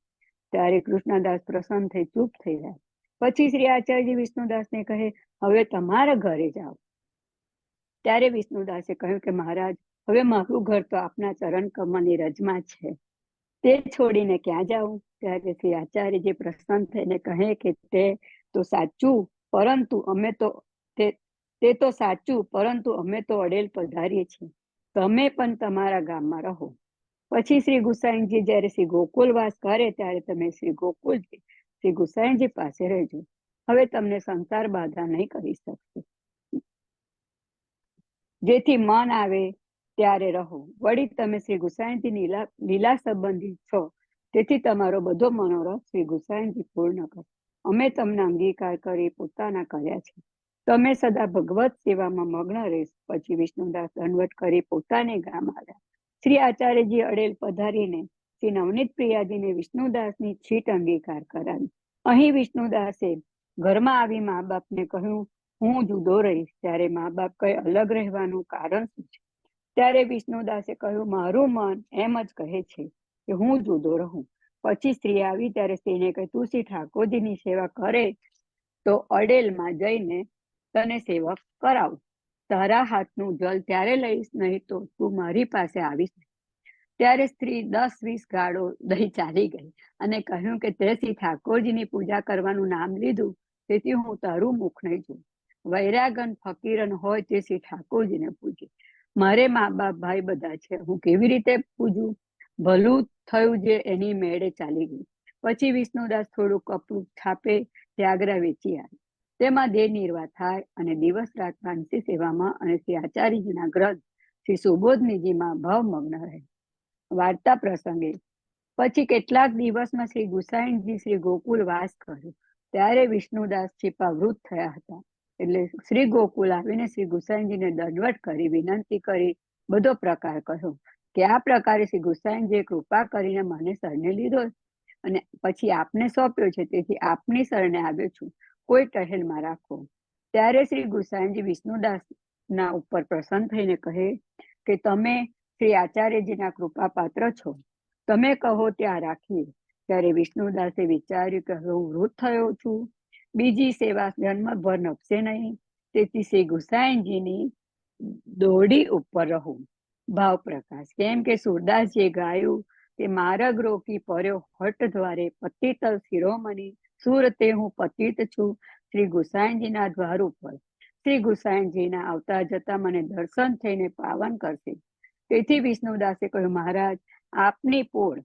ત્યારે કૃષ્ણદાસ પ્રસન્ન થઈ ચૂપ થઈ રહ્યા. પછી શ્રી આચાર્યજી વિષ્ણુદાસને કહે, હવે તમારા ઘરે જાઓ. ત્યારે વિષ્ણુદાસે કહ્યું કે મહારાજ, હવે મારું ઘર તો આપના ચરણ કમળની રજમાં છે, તે છોડીને ક્યાં જાઉં? ત્યારે શ્રી આચાર્યજી પ્રસન્ન થઈને કહે કે તે તો સાચું, પરંતુ અમે તો અડેલ પધારીએ છીએ, તમે પણ તમારા ગામમાં રહો. પછી શ્રી ગુસાઈજી જ્યારે શ્રી ગોકુલવાસ કરે ત્યારે તમે શ્રી ગોકુલજી શ્રી ગુસાઈજી પાસે રહેજો. હવે તમને સંસાર બાધા નહીં કરી શકશે, જેથી મન આવે ત્યારે રહો. વળી તમે શ્રી ગુસાઈજી લીલા સંબંધી છો, તેથી તમારો બધો મનોરથ શ્રી ગુસાઈજી પૂર્ણ કરો. અમે તમને અંગીકાર કરી પોતાના કર્યા છે, તમે સદા ભગવત સેવામાં મગ્ન રહેશો. પછી વિષ્ણુદાસ દંડવત કરી પોતાને ગામ આવ્યા. શ્રી આચાર્યજી અડેલ પધારીને શ્રી નવનીત પ્રિયાજીને વિષ્ણુદાસની છીટ અંગીકાર કરાવી. અહીં વિષ્ણુદાસે ઘરમાં આવી મા બાપને કહ્યું, હું જુદો રહીશ. ત્યારે મા બાપ કહે, અલગ રહેવાનું કારણ શું છે? ત્યારે વિષ્ણુદાસે કહ્યું, મારું મન એમ જ કહે છે કે હું જુદો રહું. પછી સ્ત્રી આવી ત્યારે સ્ત્રીને કહે, તું શ્રી ઠાકોરજીની સેવા કરે તો અડેલમાં જઈને તને સેવક કરાવું. તારા હાથનું જલ ત્યારે લઈશ, નહીં તો તું મારી પાસે આવીશ. ત્યારે સ્ત્રી 10-20 ગાળો દઈ ચાલી ગઈ અને કહ્યું કે તે શ્રી ઠાકોરજીની પૂજા કરવાનું નામ લીધું, તેથી હું તારું મુખ નહીં જોઉં. વૈરાગન ફકીરન હોય તે શ્રી ઠાકોરજીને પૂજે. મારે મા બાપ ભાઈ બધા છે, હું કેવી રીતે પૂજું? ભલું થયું જે એની મેળે ચાલી ગઈ. પછી વિષ્ણુદાસ થોડું કપડું છાપે ત્યાગરા વેચી આવે. તેમાં દેહ નિર્વાહ થાય અને દિવસ રાત માનસી સેવામાં અને શ્રી આચાર્યજીના ગ્રંથ શ્રી સુબોધનીજીમાં ભાવમગ્ન રહે. વાર્તા પ્રસંગે પછી કેટલાક દિવસમાં શ્રી ગુસાઈજી શ્રી ગોકુલ વાસ કર્યો. ત્યારે વિષ્ણુદાસ ચિપાવૃત થયા હતા. એટલે શ્રી ગોકુલ આવીને શ્રી ગુસાઈજીને દંડવત કરી, વિનંતી કરી, બધો પ્રકાર કહ્યો કે આ પ્રકારે શ્રી ગુસાઈજીએ કૃપા કરીને મને શરણે લીધો અને પછી આપને સોંપ્યો છે, તેથી આપની શરણે આવ્યો છું, કોઈ ટહેલમાં રાખો. ત્યારે શ્રી ગુસાઈજી વિષ્ણુદાસ ના ઉપર પ્રસન્ન થઈને કહે કે તમે શ્રી આચાર્યજીના કૃપા પાત્ર છો, તમે કહો ત્યાં રાખીએ. ત્યારે વિષ્ણુદાસે વિચાર્યું કે હવે હું વૃદ્ધ થયો છું, બીજી સેવા જન્મભર નપશે નહીં, તેથી શ્રી ગુસાઈજીની દોરડી ઉપર રહું. ભાવ પ્રકાશ. કેમ કે સુરદાસજીએ ગાયું કે માર્ગ રોકી પર્યો હટ દ્વારે, પતિત શિરોમણી સુરતે હું પતિત છું શ્રી ગુસાઈજીના દ્વાર ઉપર. શ્રી ગુસાઈજીના આવતા જતા મને દર્શન થઈને પાવન કરશે. તેથી વિષ્ણુદાસે કહ્યું, મહારાજ આપની પોળ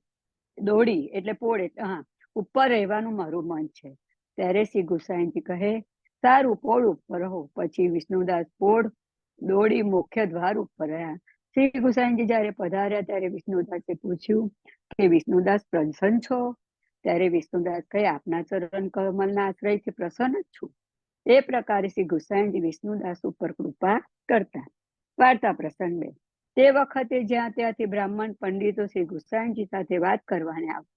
દોડી એટલે પોળ એટલે ઉપર રહેવાનું મારું મન છે. ત્યારે શ્રી ગુસાઈજી કહે સારું, પોળ ઉપર રહો. પછી વિષ્ણુદાસ પોળ દોડી મુખ્ય દ્વાર ઉપર રહ્યા. શ્રી ગુસાઈજી જયારે પધાર્યા ત્યારે વિષ્ણુદાસે પૂછ્યું કે વિષ્ણુદાસ પ્રસન્ન છો? ત્યારે વિષ્ણુદાસ કહે આપના ચરણ કમલના આશ્રયથી પ્રસન્ન જ છું. એ પ્રકારે શ્રી ગુસાઈજી વિષ્ણુદાસ ઉપર કૃપા કરતા. વાર્તા પ્રસંગ 2. તે વખતે જ્યાં ત્યાંથી બ્રાહ્મણ પંડિતો શ્રી ગુસાઈજી સાથે વાત કરવાને આવતા.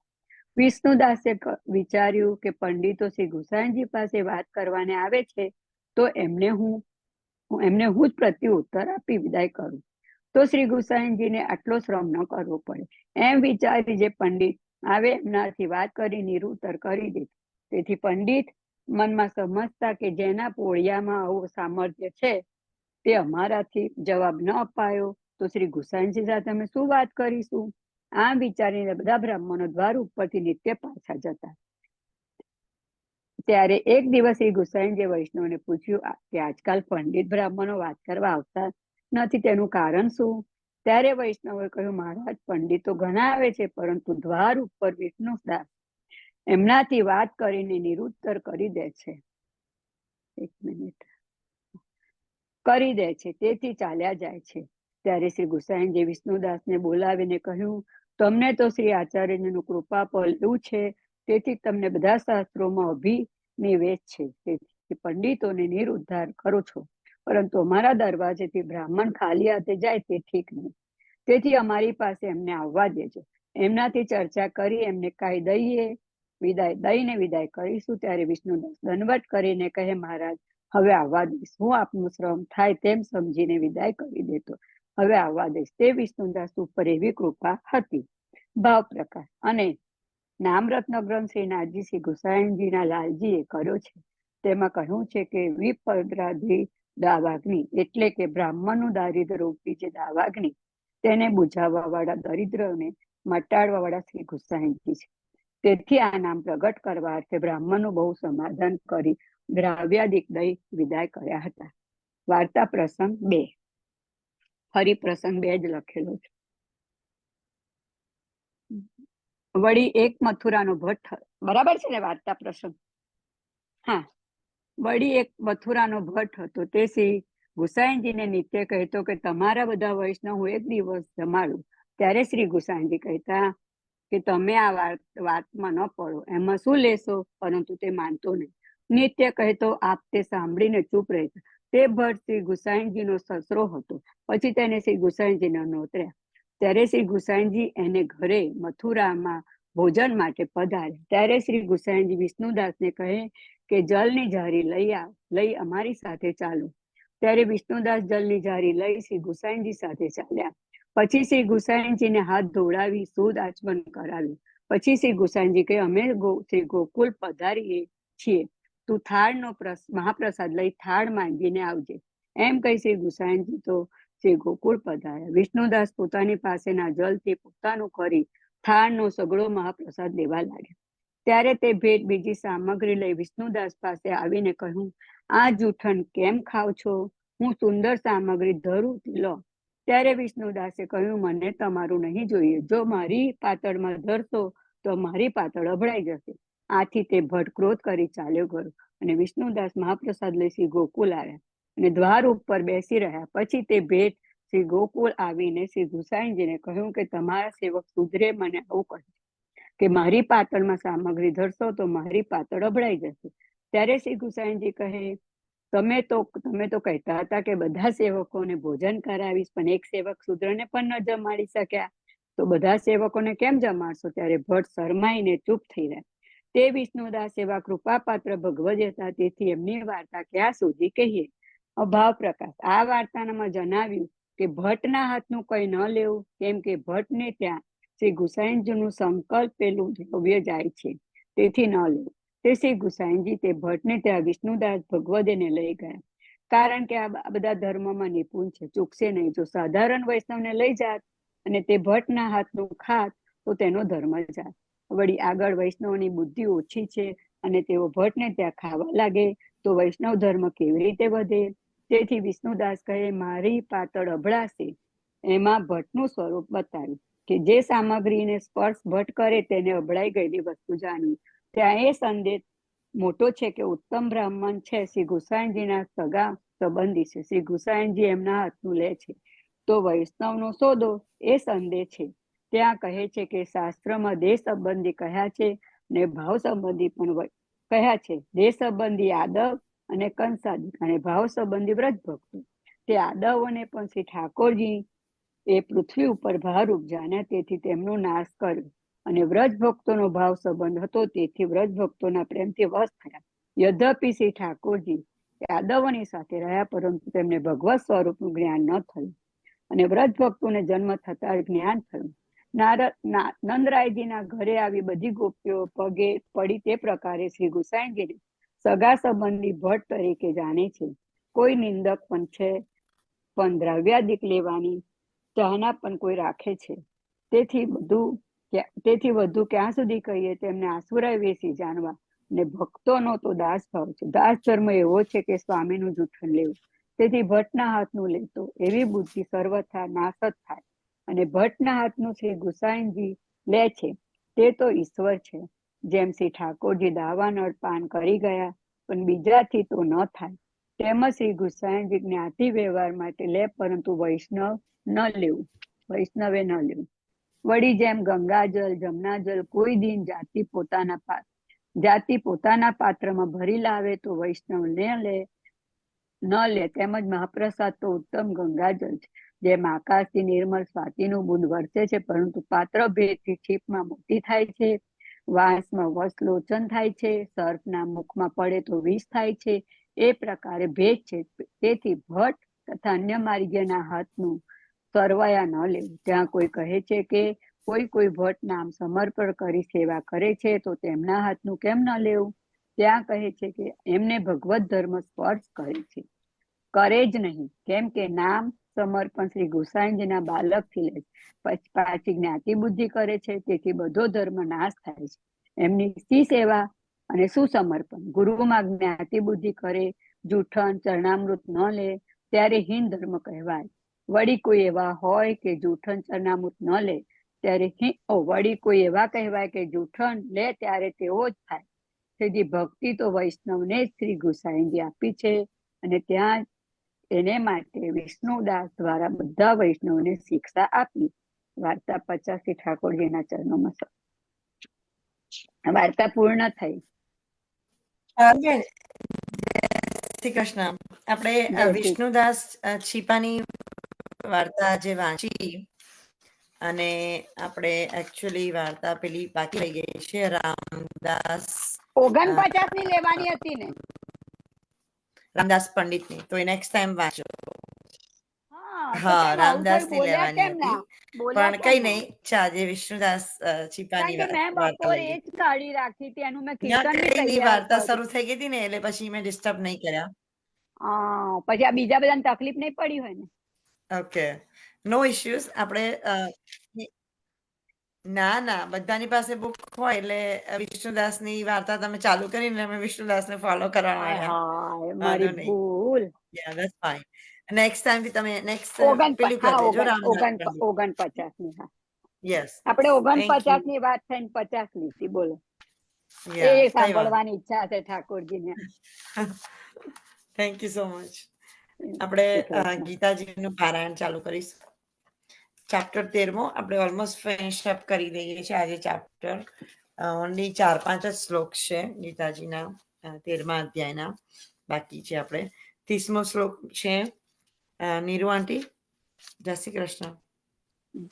વિષ્ણુદાસે વિચાર્યું કે પંડિતો શ્રી ગુસાઈજી પાસે વાત કરવાને આવે છે તો એમને હું જ પ્રત્યુત્તર આપી વિદાય કરું, તો શ્રી ગુસાઈજીને આટલો શ્રમ ન કરવો પડે. એમ વિચારી જે પંડિત આવે એમનાથી વાત કરી નિરુત્તર કરી દે. તેથી પંડિત મનમાં સમજતા કે જેના પોળિયામાં આવું સામર્થ્ય છે તે અમારાથી જવાબ ન અપાયો તો શ્રી ગુસાઈજી સાથે અમે શું વાત કરીશું? આમ વિચારીને બધા બ્રાહ્મણો દ્વાર ઉપરથી નિત્ય પાછા જતા. ત્યારે એક દિવસ શ્રી ગુસાઈજીએ વૈષ્ણવને પૂછ્યું કે આજકાલ પંડિત બ્રાહ્મણો વાત કરવા આવતા નથી, તેનું કારણ શું? ત્યારે વૈષ્ણવે કહ્યું, મહારાજ પંડિતો ઘણા આવે છે, પરંતુ દ્વાર ઉપર વિષ્ણુદાસ એમનાથી વાત કરીને નિરુત્તર કરી દે છે. એક મિનિટ કરી દે છે, તેથી ચાલ્યા જાય છે. ત્યારે શ્રી ગુસાઈજી વિષ્ણુદાસને બોલાવીને કહ્યું, તમને તો શ્રી આચાર્યજીનું કૃપા પડ્યું છે, તેથી તમને બધા શાસ્ત્રોમાં અભિનિવેશ છે, તેથી પંડિતોને નિરુદ્ધાર કરો છો, પરંતુ અમારા દરવાજેથી બ્રાહ્મણ ખાલી હાથે જાય તે ઠીક નહીં. તેથી અમારી પાસે એમને આવવા દેજો. એમનાથી ચર્ચા કરી એમને કાંઈ દઈને વિદાય કરીશું. ત્યારે વિષ્ણુદાસ દંડવત કરીને કહે, મહારાજ હવે આવવા દઈશ, હું આપનું શ્રમ થાય તેમ સમજીને વિદાય કરી દેતો, હવે આવવા દઈશ. તે વિષ્ણુદાસ ઉપર એવી કૃપા હતી. ભાવ પ્રકાશ. અને નામરત્ન ગ્રંથ શ્રી નાથજી શ્રી ગુસાઈજીના લાલજીએ કર્યો છે. તેમાં કહ્યું છે કે વિપરાધી દાવાગ્નિ એટલે કે બ્રાહ્મણનું દારિદ્ર રૂપી જે દાવાગ્નિ તેને બુઝાવવા વાળા દરિદ્રને મટાડવા વાળા શ્રી ગુસાઈજી છે. તેથી આ નામ પ્રગટ કરવા અર્થે બ્રાહ્મણનું બહુ સમાધાન કરી દ્રાવ્યાદિક દઈ વિદાય કર્યા હતા. વાર્તા પ્રસંગ 2. ફરી પ્રસંગ 2 જ લખેલો છે. વળી એક મથુરાનો ભટ્ટ, બરાબર છે ને વાર્તા પ્રસંગ? હા. વળી એક મથુરાનો ભટ્ટ હતો, તે શ્રી ગુસાઈજીને નિત્ય કહેતો કે તમારા બધા વૈષ્ણવ હું એક દિવસ જમાડું. ત્યારે શ્રી ગુસાઈજી કહેતા કે તમે આ વાતમાં ન પડો, એમાં શું લેશો? પરંતુ તે માનતો નહીં. નિત્ય કહેતો આપ તે સાંભળીને ચૂપ રહેતા. તે ભટ્ટ શ્રી ગુસાઈજીનો સસરો હતો. પછી તેને શ્રી ગુસાઈજીને નોતર્યા. ત્યારે શ્રી ગુસાઈજી એને ઘરે મથુરામાં ભોજન માટે પધાર્યા. ત્યારે શ્રી ગુસાઈજી વિષ્ણુદાસને કહે કે જલની જારી લઈ અમારી સાથે ચાલો. ત્યારે વિષ્ણુદાસ જલની જારી લઈ શ્રી ગુસાઈજી સાથે ચાલ્યા. પછી શ્રી ગુસાઈજીને હાથ ધોડાવી શુદ્ધ આચમન કરાવ્યું. પછી શ્રી ગુસાઈજી કહે અમે શ્રી ગોકુલ પધારીએ છીએ, તું થાળનો મહાપ્રસાદ લઈ થાળ માંગીને આવજે. એમ કહી શ્રી ગુસાઈજી તો શ્રી ગોકુળ પધાર્યા. વિષ્ણુદાસ પોતાની પાસેના જલથી પોતાનું કરી થાળનો સગળો મહાપ્રસાદ લેવા લાગ્યા. ત્યારે તે ભેટ બીજી સામગ્રી લઈ વિષ્ણુદાસ પાસે આવીને કહ્યું, આ જૂઠણ કેમ ખાવ છો? હું સુંદર સામગ્રી ધરું લો. ત્યારે વિષ્ણુદાસે કહ્યું, મને તમારું નહીં જોઈએ. જો મારી પાતળમાં ધરશો તો મારી પાતળ અભડાઈ જશે. આથી તે ભટ્ટ ક્રોધ કરી ચાલ્યો ગયો. અને વિષ્ણુદાસ મહાપ્રસાદ લઈ શ્રી ગોકુલ આવ્યા અને દ્વાર ઉપર બેસી રહ્યા. પછી તે ભેટ શ્રી ગોકુલ આવીને શ્રી ગુસાઈજીને કહ્યું કે તમારા સેવક સુધરે મને આવું કહે કે મારી પાતળમાં સામગ્રી ધરશો તો મારી પાતળ અભડાઈ જશે. ત્યારે શ્રી ગુસાઈજી કહે, તમે તો કહેતા હતા કે બધા સેવકોને ભોજન કરાવીશ, પણ એક સેવક શૂદ્રને પણ ન જમાડી શક્યા, તો બધા સેવકોને કેમ જમાડશો? ત્યારે ભટ્ટ શરમાઈને ચૂપ થઈ રહ્યા. તે વિષ્ણુદાસ એવા કૃપાપાત્ર ભગવદ હતા, તેથી એમની વાર્તા ક્યાં સુધી કહીએ. અભાવ પ્રકાશ. આ વાર્તામાં જણાવ્યું કે ભટ્ટના હાથનું કંઈ ન લેવું, કેમ કે ભટ્ટને ત્યાં શ્રી ગુસાઈજીનું સંકલ્પ પેલું દ્રવ્ય જાય છે, તેથી ન લેવું. તે શ્રી ગુસાઈજી તે ભટ્ટને ત્યાં વિષ્ણુદાસ ભગવદેને લઈ ગયા, કારણ કે આ બધા ધર્મમાં નિપુણ છે, ચૂકશે નહીં. જો સાધારણ વૈષ્ણવને લઈ જાત અને તે ભટ્ટના હાથનું ખાત તો તેનો ધર્મ જાત. વળી આગળ વૈષ્ણવની બુદ્ધિ ઓછી છે અને તેઓ ભટ્ટને ત્યાં ખાવા લાગે તો વૈષ્ણવ ધર્મ કેવી રીતે વધે? તેથી વિષ્ણુદાસ કહે, મારી પાતળ અભડાશે. એમાં ભટ્ટનું સ્વરૂપ બતાવ્યું કે જે સામગ્રીને સ્પર્શ ભટ્ટ કરે તેને અભડાઈ ગયેલી વસ્તુ જાણવી. ત્યાં એ સંદેશ મોટો છે કે ઉત્તમ બ્રાહ્મણ છે, શ્રી ગુસાઈજીના સગા સંબંધી છે. શ્રી ગુસાઈજી એમના હાથનું લે છે તો વૈષ્ણવનો સોદો એ સંદેહ છે. ત્યાં કહે છે કે શાસ્ત્રમાં દેહ સંબંધી કહ્યા છે ને ભાવ સંબંધી પણ કહ્યા છે. દેહ સંબંધી યાદવ અને કંસાદી અને ભાવ સંબંધી વ્રજ ભક્તો. તે યાદવોને પણ શ્રી ઠાકોરજી એ પૃથ્વી ઉપર ભારરૂપ જાણ્યા, તેથી તેમનો નાશ કર્યો. અને વ્રજ ભક્તોનો ભાવ સંબંધ હતો, તેથી વ્રજ ભક્તોના પ્રેમથી વશ થયા. યદ્યપિ શ્રી ઠાકોરજી યાદવોની સાથે રહ્યા, પરંતુ તેમને ભગવત સ્વરૂપનું જ્ઞાન ન થયું અને વ્રજ ભક્તોને જન્મ થતા જ્ઞાન થયું. નંદરાયજીના ઘરે આવી બધી ગોપીઓ પગે પડી તે પ્રકારે શ્રી ગુસાઈજીને સગા સંબંધી ભટ્ટ તરીકે જાણે છે. કોઈ નિંદક પણ છે, પણ દ્રવ્યાદિક લેવાની ચાહના પણ કોઈ રાખે છે. તેથી વધુ ક્યાં સુધી કહીએ, તેમને આસુરાય વેસી જાણવા. ને ભક્તોનો તો દાસ ભાવ છે. દાસ ધર્મ એવો છે કે સ્વામીનું જૂઠન લેવું. તેથી ભટ્ટના હાથનું લેતો એવી બુદ્ધિ સર્વથા નાશ જ થાય. અને ભટ્ટના હાથનું શ્રી ગુસાઈજી લે છે તે તો ઈશ્વર છે. જેમ શ્રી ઠાકોરજી દાવાનળ પાન કરી ગયા, પણ બીજાથી તો ન થાય, તેમજ શ્રી ગુસાઈજી જ્ઞાતિ વ્યવહાર માટે લે, પરંતુ વૈષ્ણવ ન લેવું, વૈષ્ણવે ન લેવું. વળી જેમ ગંગાજળ જમનાજળ કોઈ દિન જાતિ પોતાના પાત્રમાં ભરી લાવે તો વૈષ્ણવ ન લે, તેમજ મહાપ્રસાદ તો ઉત્તમ ગંગાજળ છે. જેમ આકાશથી નિર્મળ સ્વાતિનું બુંદ વરસે છે, પરંતુ પાત્ર ભેદથી છીપમાં મોટી થાય છે, વાંસમાં વસલોચન થાય છે, સર્પના મુખમાં પડે તો વિષ થાય છે, એ પ્રકારે ભેદ છે. તેથી ભટ્ટ તથા અન્ય માર્ગીયના હાથનું સરવાયા ન લેવું. ત્યાં કોઈ કહે છે કે કોઈ ભટ્ટ નામ સમર્પણ કરી સેવા કરે છે, તો તેમના હાથનું કેમ ન લેવું? ત્યાં કહે છે કે એમને ભગવત ધર્મ સ્પર્શ કરે જ નહીં, કેમ કે નામ સમર્પણ શ્રી ગુસાઈજીના બાલકથી લે છે, પાછી જ્ઞાતિ બુદ્ધિ કરે છે, તેથી બધો ધર્મ નાશ થાય છે. એમની સી સેવા અને સુસમર્પણ. ગુરુમાં જ્ઞાતિ બુદ્ધિ કરે, જૂઠણ ચરણામૃત ન લે, ત્યારે હીન ધર્મ કહેવાય. વળી કોઈ એવા હોય કે જૂઠણ ચરણામૃત ન લે, ત્યારે વળી કોઈ એવા કહેવાય કે જૂઠણ લે ત્યારે તેવો જ થાય. તેથી ભક્તિ તો વૈષ્ણવને જ શ્રી ગુસાઈજી આપી છે, અને ત્યાં એને માટે વિષ્ણુદાસ દ્વારા બધા વૈષ્ણવને શિક્ષા આપી. વાર્તા 50 ઠાકોરજીના ચરણોમાં વાર્તા પૂર્ણ થઈ. શ્રી કૃષ્ણ. આપણે વિષ્ણુદાસ છીપાની વાર્તા જે વાંચી, અને આપણે એકચ્યુઅલી વાર્તા પેલી બાકી રહી ગઈ છે, રામદાસ 49 ની લેવાની હતી ને, રામદાસ પંડિતની. તો એ નેક્સ્ટ ટાઈમ વાંચો. હા, હા, રામદાસ ની બોલ્યા લેવાની કેમ હતી, ના? પણ કઈ નહીં, આજે વિષ્ણુદાસ છીપાની કારણ કે મેં વાર્તા બપોરે લઈ એ જ કાઢી રાખી હતી, એનું મેં લીધી. કીર્તન બી કઈ નહીં, તૈયાર વાર્તા કર્યું. શરૂ થઈ ગઈ હતી ને, એટલે પછી મેં ડિસ્ટર્બ નહીં કર્યા. પછી આ બીજા બધાને તકલીફ નહીં પડી હોય ને? ઓકે, નો ઇશ્યુઝ. આપણે ના બધાની પાસે બુક હોય એટલે વિષ્ણુદાસની વાર્તા તમે ચાલુ કરીને અમે વિષ્ણુદાસને ફોલો કરવા હાય માંડ્યા. હાય, વાંધો મારી નહીં. ભૂલ. Yeah, that's fine. Next time થી તમે નેક્સ્ટ પેલું કરી હા, દેજો રામનાથ. 49 ની. હા, યસ, આપણે થેન્ક યુ. 49 ની વાત થઈને 50 લીધી. બોલો. યા, એ કઈ વાંધો. સાંભળવાની ઈચ્છા છે ઠાકોરજીને. Thank you so much. આપણે શ્રી કૃષ્ણ. ગીતાજીનું પારાયણ ચાલુ કરીશું. ચેપ્ટર 13મો આપણે ઓલમોસ્ટ ફિનિશ અપ કરી દઈએ છીએ આજે ચેપ્ટર. ઓનલી 4-5 જ શ્લોક છે ગીતાજીના 13મા અધ્યાયના. બાકી છે આપણે 30મો શ્લોક છે. નીરુ આંટી, જય શ્રી કૃષ્ણ.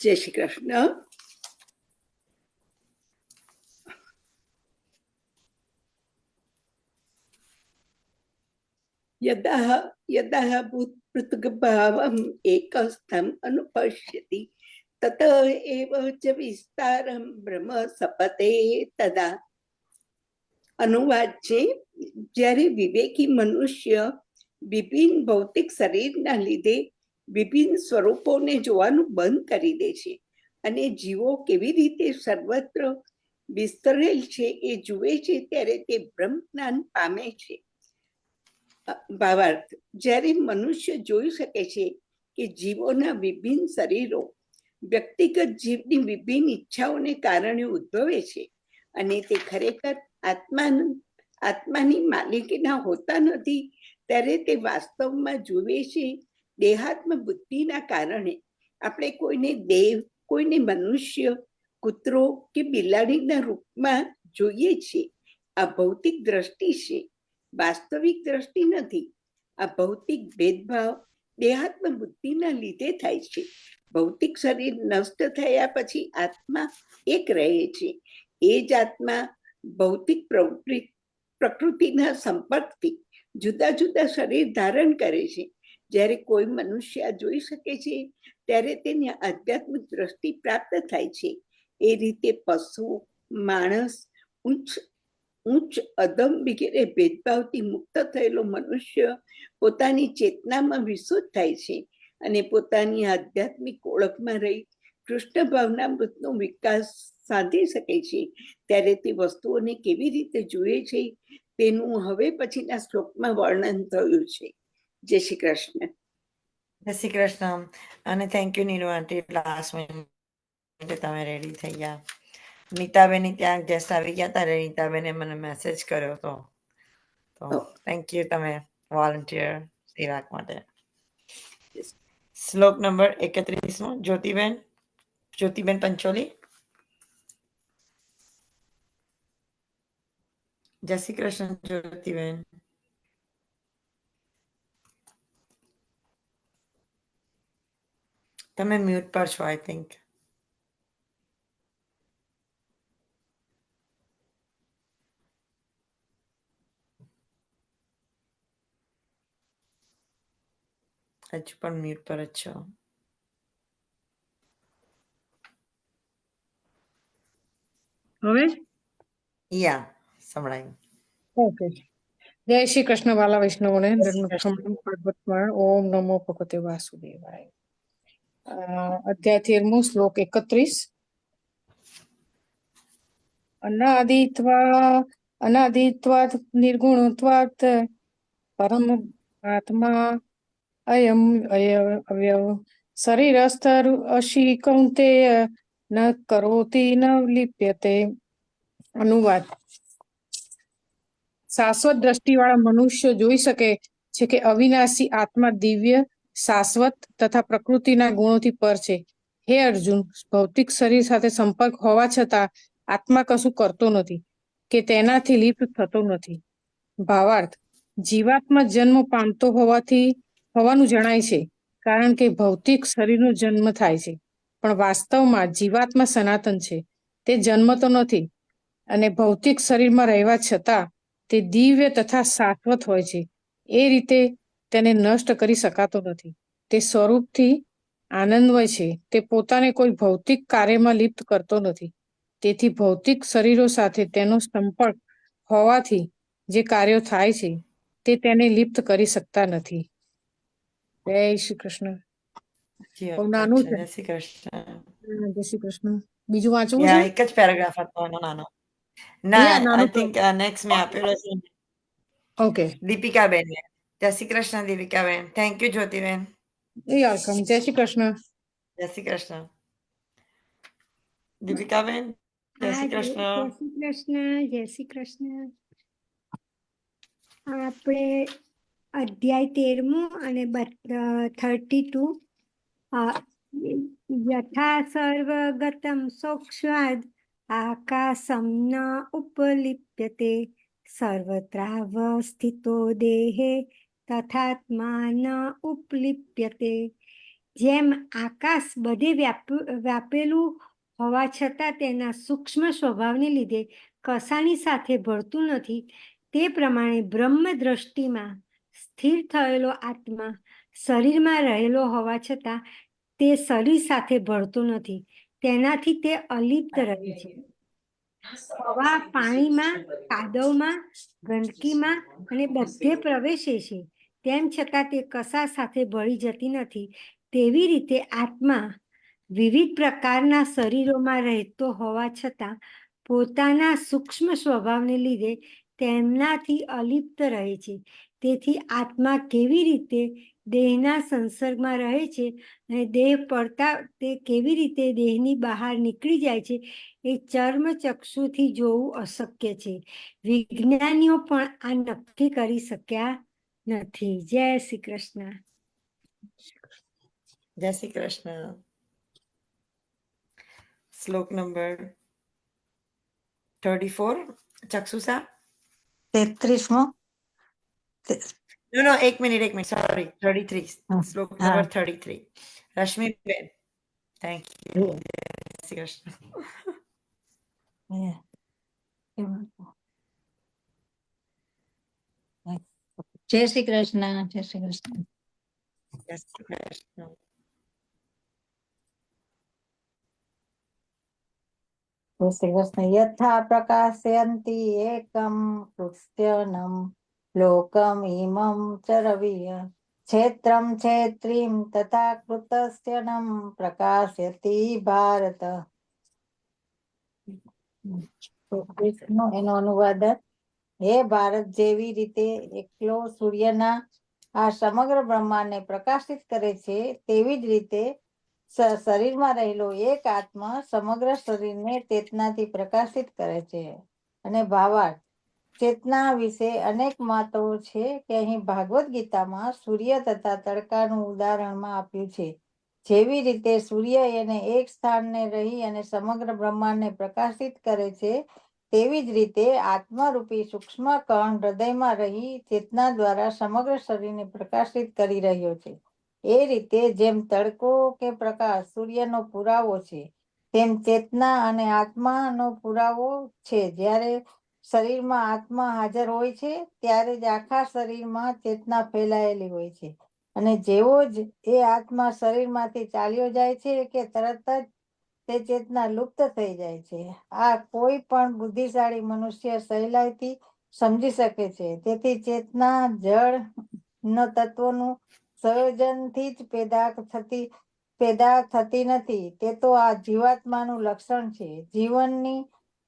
જય શ્રી કૃષ્ણ. યદા યદા ભૂતપૃથગ્ભાવમ એકસ્થમ અનુપશ્યતિ તત એવ ચ વિસ્તારમ બ્રહ્મ સપતે તદા. અનુવાદ છે, જ્યારે વિવેકી મનુષ્ય વિભિન્ન ભૌતિક શરીરના લીધે વિભિન્ન સ્વરૂપોને જોવાનું બંધ કરી દે છે અને જીવો કેવી રીતે સર્વત્ર વિસ્તરેલ છે એ જુએ છે, ત્યારે તે બ્રહ્મ જ્ઞાન પામે છે. ભાવાર્થ: જ્યારે મનુષ્ય જોઈ શકે છે કે જીવોના વિભિન્ન શરીરો વ્યક્તિગત જીવની વિભિન્ન ઈચ્છાઓને કારણે ઉદ્ભવે છે અને તે ખરેખર આત્માની માલિકીના હોતા નથી, ત્યારે તે વાસ્તવમાં જુએ છે દેહાત્મ બુદ્ધિના કારણે. આપણે કોઈને દેવ, કોઈને મનુષ્ય, કૂતરો કે બિલાડીના રૂપમાં જોઈએ છીએ. આ ભૌતિક દ્રષ્ટિ છે, વાસ્તવિક દ્રષ્ટિ નથી. આ ભૌતિક ભેદભાવ દેહાત્મ બુદ્ધિના લીધે થાય છે. ભૌતિક શરીર નષ્ટ થયા પછી આત્મા એક રહે છે. એ જ આત્મા ભૌતિક પ્રકૃતિના સંપર્કથી જુદા જુદા શરીર ધારણ કરે છે. જ્યારે કોઈ મનુષ્ય જોઈ શકે છે ત્યારે તેને આધ્યાત્મિક દ્રષ્ટિ પ્રાપ્ત થાય છે. એ રીતે પશુ, માણસ, ઉચ્ચ અધમ વગેરે ભેદભાવથી મુક્ત થયેલો મનુષ્ય પોતાની ચેતનામાં વિશુદ્ધ થાય છે અને પોતાની આધ્યાત્મિક ઓળખમાં રહી કૃષ્ણ ભાવનામૃતનો વિકાસ સાધી શકે છે. ત્યારે તે વસ્તુઓને કેવી રીતે જુએ છે તેનું હવે પછીના શ્લોકમાં વર્ણન થયું છે. જય શ્રી કૃષ્ણ. જય શ્રી કૃષ્ણ. અને thank you Neeru aunty, last મિનિટે તમે રેડી થઈ ગયા. નીતાબેન ત્યાં ગેસ્ટ આવી ગયા હતા. નીતાબેને મને મેસેજ કર્યો હતો, તો થેન્ક યુ તમે વોલન્ટિયર સેવા માટે. શ્લોક નંબર 31મો જ્યોતિબેન પંચોલી. જય શ્રી કૃષ્ણ જ્યોતિબેન. તમે મ્યુટ પર છો આઈ થિંક. હજુ પણ મ્યુટ પર જ છો. હવે યા, સંભળાયું. ઓકે. જય શ્રી કૃષ્ણ વાલા વૈષ્ણવોને. ભાગવતમાં ઓમ નમો ભગવતે વાસુદેવાય. અધ્યાય 13મો શ્લોક 31. અનાદિત્વાત નિર્ગુણત્વાત પરમ આત્મા અયમ અવ્યવ શરીરસ્તર અશી કૌંતેય ન કરોતિ ન લિપ્યતે. અનુવાદ: શાશ્વત દ્રષ્ટિવાળા મનુષ્ય જોઈ શકે છે કે અવિનાશી આત્મા દિવ્ય, શાશ્વત તથા પ્રકૃતિના ગુણોથી પર છે. હે અર્જુન, ભૌતિક શરીર સાથે સંપર્ક હોવા છતાં આત્મા કશું કરતો નથી કે તેનાથી લિપ્ત થતો નથી. ભાવાર્થ: જીવાત્મા જન્મ પામતો હોવાનું જણાય છે, કારણ કે ભૌતિક શરીરનો જન્મ થાય છે, પણ વાસ્તવમાં જીવાત્મા સનાતન છે. તે જન્મતો નથી અને ભૌતિક શરીરમાં રહેવા છતાં તે દિવ્ય તથા શાશ્વત હોય છે. એ રીતે તેને નષ્ટ કરી શકાતો નથી. તે સ્વરૂપથી આનંદમય છે. તે પોતાને કોઈ ભૌતિક કાર્યમાં લિપ્ત કરતો નથી. તેથી ભૌતિક શરીરો સાથે તેનો સંપર્ક હોવાથી જે કાર્યો થાય છે તે તેને લિપ્ત કરી શકતા નથી. જય શ્રી કૃષ્ણ. બહુ નાનું છે. જય શ્રી કૃષ્ણ. જય શ્રી કૃષ્ણ. બીજું વાંચવું યા છે? એક જ પેરેગ્રાફ હતો એનો નાનો. ના, યા નાનો આઈ થિંક નેક્સ્ટ મેં આપેલો છે ઓકે, દીપિકાબેન. જય Shri Krishna Dipikaben. Thank you Jyotiben. Welcome. જય શ્રી કૃષ્ણ. જય શ્રી કૃષ્ણ દીપિકાબેન. જય શ્રી જય કૃષ્ણ. શ્રી કૃષ્ણ, જય શ્રી કૃષ્ણ. આપણે અધ્યાય 13 અને 32 યથા સર્વગતમ સોક્ષાદ આકાશમ ન ઉપલિપ્યતે સર્વત્રાવસ્થિતો દેહે તથાત્મા ન ઉપલિપ્યતે. જેમ આકાશ બધે વ્યાપેલું હોવા છતાં તેના સૂક્ષ્મ સ્વભાવને લીધે કશાની સાથે ભળતું નથી, તે પ્રમાણે બ્રહ્મ દ્રષ્ટિમાં સ્થિર થયેલો આત્મા શરીરમાં રહેલો હોવા છતાં તે શરીર સાથે ભળતો નથી, તેનાથી તે અલિપ્ત રહે છે. હવા પાણીમાં, કાદવમાં, ગંદકીમાં અને બધે પ્રવેશે છે, તેમ છતાં તે કશા સાથે ભળી જતી નથી. તેવી રીતે આત્મા વિવિધ પ્રકારના શરીરોમાં રહેતો હોવા છતાં પોતાના સૂક્ષ્મ સ્વભાવને લીધે તેમનાથી અલિપ્ત રહે છે. તેથી આત્મા કેવી રીતે દેહના સંસર્ગમાં રહે છે અને દેહ પડતા તે કેવી રીતે દેહની બહાર નીકળી જાય છે એ ચર્મ ચક્ષુથી જોવું અશક્ય છે. વિજ્ઞાનીઓ પણ આ નક્કી કરી શક્યા નથી. જય શ્રી કૃષ્ણ. જય શ્રી કૃષ્ણ. શ્લોક નંબર 34 ચક્ષુસા. 33મો. નો એક મિનિટ સોરી 33 શ્લોક નંબર 33 રશ્મિબેન. Thank you. જય શ્રી કૃષ્ણ. જય શ્રી કૃષ્ણ. જય શ્રી કૃષ્ણ. જય શ્રી કૃષ્ણ. જય શ્રી કૃષ્ણ. યથા પ્રકાશયંતિ એકમ કૃત્સ્યનમ લોકમ ઇમં ચરવીય ક્ષેત્રમ ક્ષેત્રીમ તથા કૃતસ્યનમ પ્રકાશયતિ ભારત. એનો અનુવાદ: હે ભારત, જેવી રીતે એકલો સૂર્યના આ સમગ્ર બ્રહ્માંડને પ્રકાશિત કરે છે, તેવી જ રીતે શરીરમાં રહેલો એક આત્મા સમગ્ર શરીરને ચેતનાથી પ્રકાશિત કરે છે. અને ભાવાર્થ: ચેતના વિશે અનેક મતો છે કે અહીં ભાગવત ગીતામાં સૂર્ય તથા તડકાનું ઉદાહરણમાં આપ્યું છે. જેવી રીતે સૂર્ય એને એક સ્થાને રહી અને સમગ્ર બ્રહ્માંડને પ્રકાશિત કરે છે, તેવી જ રીતે આત્મારૂપી સૂક્ષ્મ કણ હૃદયમાં રહી ચેતના દ્વારા સમગ્ર શરીરને પ્રકાશિત કરી રહ્યો છે. એ રીતે જેમ તડકો કે પ્રકાશ સૂર્યનો પુરાવો છે, તેમ ચેતના અને આત્માનો પુરાવો છે. જ્યારે શરીરમાં આત્મા હાજર હોય છે, ત્યારે જ આખા શરીરમાં ચેતના ફેલાયેલી હોય છે. અને જેવો જ એ આત્મા શરીરમાંથી ચાલ્યો જાય છે કે તરત જ તે ચેતના લુપ્ત થઈ જાય છે. આ કોઈ પણ બુદ્ધિશાળી મનુષ્ય સહેલાઈથી સમજી શકે છે. તેથી ચેતના જળ ન તત્વનું સંયોજનથી જ પેદા થતી નથી. તે તો આ જીવાત્માનું લક્ષણ છે. જીવનની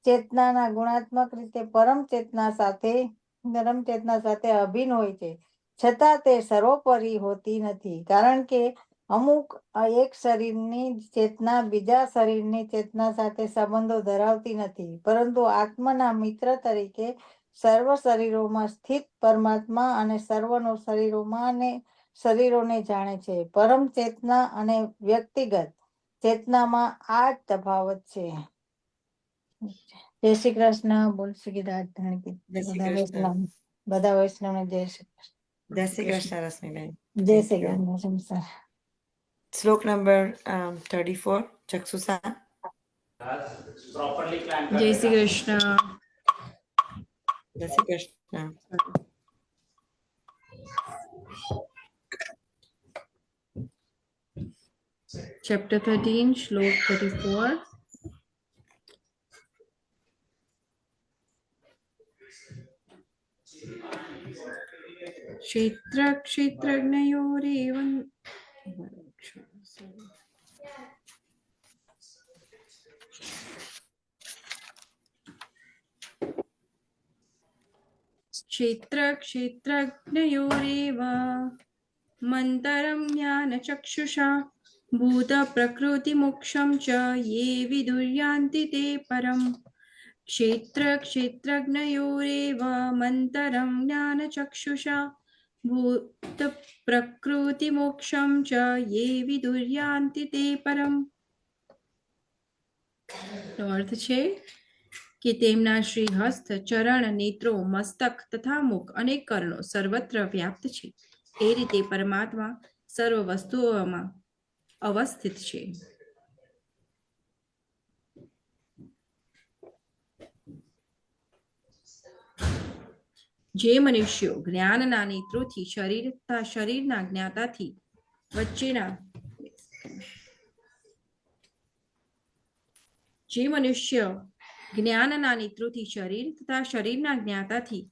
ચેતનાના ગુણાત્મક રીતે પરમ ચેતના સાથે અભિન્ન હોય છે, છતાં તે સર્વોપરી હોતી નથી. કારણ કે અમુક એક શરીરની ચેતના બીજા શરીરની ચેતના સાથે સંબંધો ધરાવતી નથી, પરંતુ આત્માના મિત્ર તરીકે સર્વ શરીરોમાં સ્થિત પરમાત્મા અને સર્વનો શરીરોને જાણે છે. પરમ ચેતના અને વ્યક્તિગત ચેતનામાં આ જ તફાવત છે. જય શ્રી કૃષ્ણ. બોલ શ્રી જય શ્રી કૃષ્ણ. બધા વૈષ્ણવને જય શ્રી કૃષ્ણ. જય શ્રી કૃષ્ણ રશ્મિબેન. જય Thank શ્રી you. કૃષ્ણ. શ્લોક નંબર 34 ચક્ષુસા. જય શ્રી કૃષ્ણ. જય શ્રી કૃષ્ણ. Chapter 13, Shlok 34. ક્ષેત્રજ્ઞયોરેવં क्षेत्रक्षेत्रज्ञयोरेव मन्तरं ज्ञानचक्षुषा भूतप्रकृतिमोक्षं च ये विदुर्यान्ति ते परम् क्षेत्रक्षेत्रज्ञयोरेव मन्तरं ज्ञानचक्षुषा भूतप्रकृतिमोक्षं च ये विदुर्यान्ति ते परम् નો અર્થ છે કે તેમના શ્રી હસ્ત ચરણ નેત્રો મસ્તક તથા મુખ અને કર્ણો સર્વત્ર વ્યાપ્ત છે એ રીતે પરમાત્મા સર્વ વસ્તુઓમાં અવસ્થિત છે. જે મનુષ્યો જ્ઞાનના નેત્રોથી શરીરના જ્ઞાતાથી વચ્ચેના જે મનુષ્ય જ્ઞાનના નેત્રોથી શરીર તથા શરીરના જ્ઞાતાથી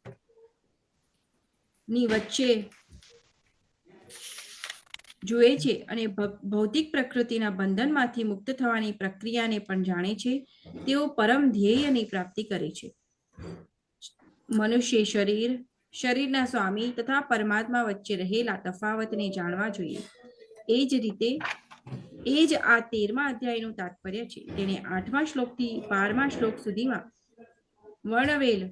ની વચ્ચે જુએ છે અને ભૌતિક પ્રકૃતિના બંધનમાંથી મુક્ત થવાની પ્રક્રિયાને પણ જાણે છે તેઓ પરમ ધ્યેયની પ્રાપ્તિ કરે છે. મનુષ્ય શરીરના સ્વામી તથા પરમાત્મા વચ્ચે રહેલા તફાવતને જાણવા જોઈએ. એ જ રીતે એ જ આ 13મા અધ્યાયનું તાત્પર્ય છે. તેને 8મા શ્લોકથી 12મા શ્લોક સુધીમાં વર્ણવેલ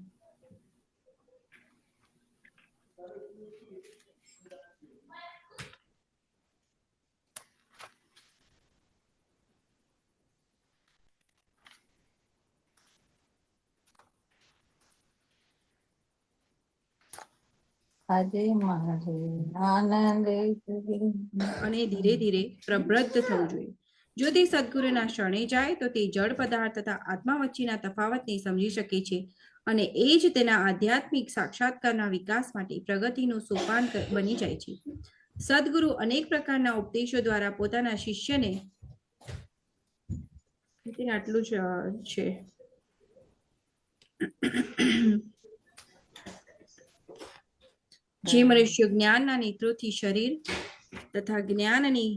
આજે મારે આનંદ અને ધીરે ધીરે પ્રવૃત્ત થવું જોઈએ. જો તે સદગુરુના શરણે જાય તો તે જળ પદાર્થ તથા આત્મા વચ્ચેના તફાવતને સમજી શકે છે અને એ જ તેના આધ્યાત્મિક સાક્ષાત્કારના વિકાસ માટે પ્રગતિનું સોપાન બની જાય છે. સદગુરુ અનેક પ્રકારના ઉપદેશો દ્વારા પોતાના શિષ્યને આટલું જ છે. જે મનુષ્ય જ્ઞાનના નેત્રોથી શરીર તથા જ્ઞાનની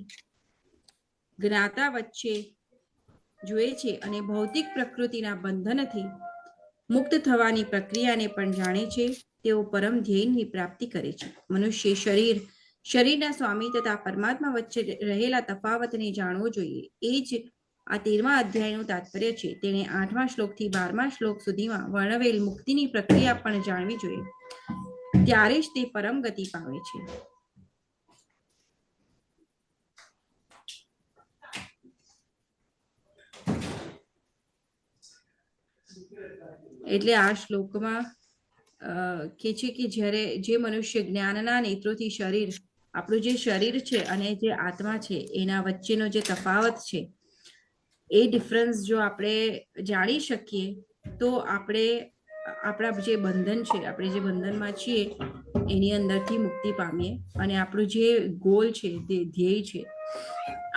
જ્ઞાતા વચ્ચે જુએ છે અને ભૌતિક પ્રકૃતિના બંધનથી મુક્ત થવાની પ્રક્રિયાને પણ જાણે છે તેઓ પરમ ધ્યેયની પ્રાપ્તિ કરે છે. મનુષ્ય શરીરના સ્વામી તથા પરમાત્મા વચ્ચે રહેલા તફાવતને જાણવો જોઈએ. એ જ આ 13મા અધ્યાયનું તાત્પર્ય છે. તેને 8મા શ્લોકથી 12મા શ્લોક સુધીમાં વર્ણવેલ મુક્તિની પ્રક્રિયા પણ જાણવી જોઈએ. ત્યારે જ તે પરમ ગતિ પામે છે. એટલે આ શ્લોકમાં કે છે કે જ્યારે જે મનુષ્ય જ્ઞાનના નેત્રોથી શરીર, આપણું જે શરીર છે અને જે આત્મા છે એના વચ્ચેનો જે તફાવત છે એ ડિફરન્સ જો આપણે જાણી શકીએ તો આપણે આપણા જે બંધન છે, આપણે જે બંધનમાં છીએ એની અંદરથી મુક્તિ પામીએ અને આપણું જે ગોલ છે, જે ધ્યેય છે,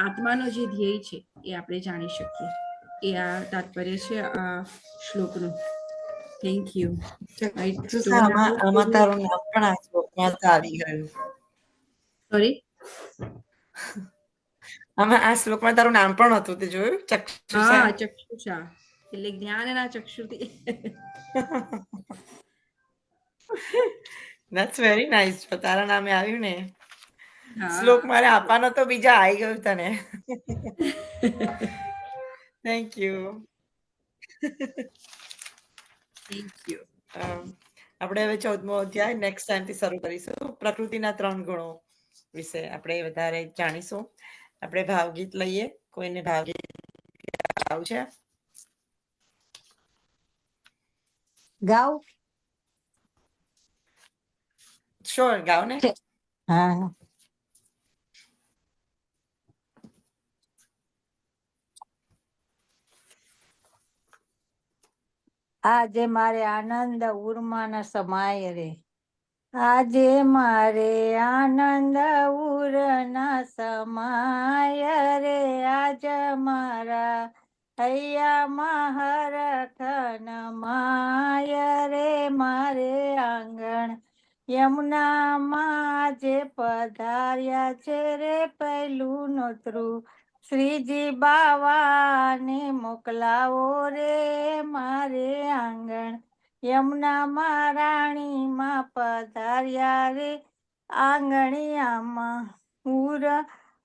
આત્માનો જે ધ્યેય છે એ આપણે જાણી શકીએ. એ આ તાત્પર્ય છે આ શ્લોકનું. Thank you. આમાં તારું નામ પણ આ શ્લોકમાં આવી ગયું. સોરી, આમાં આ શ્લોકમાં તારું નામ પણ હતું, તે જોયું? ચક્ષુષા. હા, ચક્ષુષા એટલે જ્ઞાનના ચક્ષુથી. That's very nice. તારા નામે આવ્યું ને. શ્લોક મારે આપવાનો તો બીજા આવી ગયું તને. Thank you. Thank you. આપણે હવે 14મો અધ્યાય નેક્સ્ટ ટાઈમથી શરૂ કરીશું. પ્રકૃતિના 3 ગુણો વિશે આપણે વધારે જાણીશું. આપણે ભાવગીત લઈએ. કોઈને ભાવગીત ગાવું છે? ગાવ. શ્યોર, ગાવ ને. હા. આજે મારે આનંદ ઉર્માના સમાય રે, આજે મારે આનંદ ઉરના સમાય રે, આજ મારા હૈયામાં હરખન માય રે, મારે આંગણ યમુનામાં જે પધાર્યા છે રે, પહેલું નોતરું શ્રીજી બાવાને મોકલાવો રે, મારે આંગણ યમુનામાં રાણીમાં પધાર્યા રે આંગણિયામાં ઉર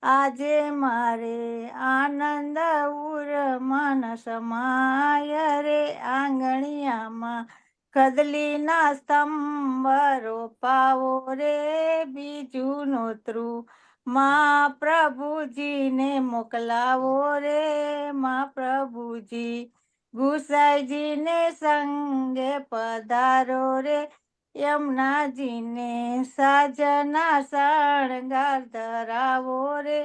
આજે મારે આનંદ ઉર મન સમાય રે આંગણિયામાં કદલીના સ્તંભ પાવો રે બીજું નોતરું માં પ્રભુજીને મોકલાવો રે માં પ્રભુજી ગુસાઈજીને સંગે પધારો રે યમુનાજીને સાજના શણગાર ધરાવો રે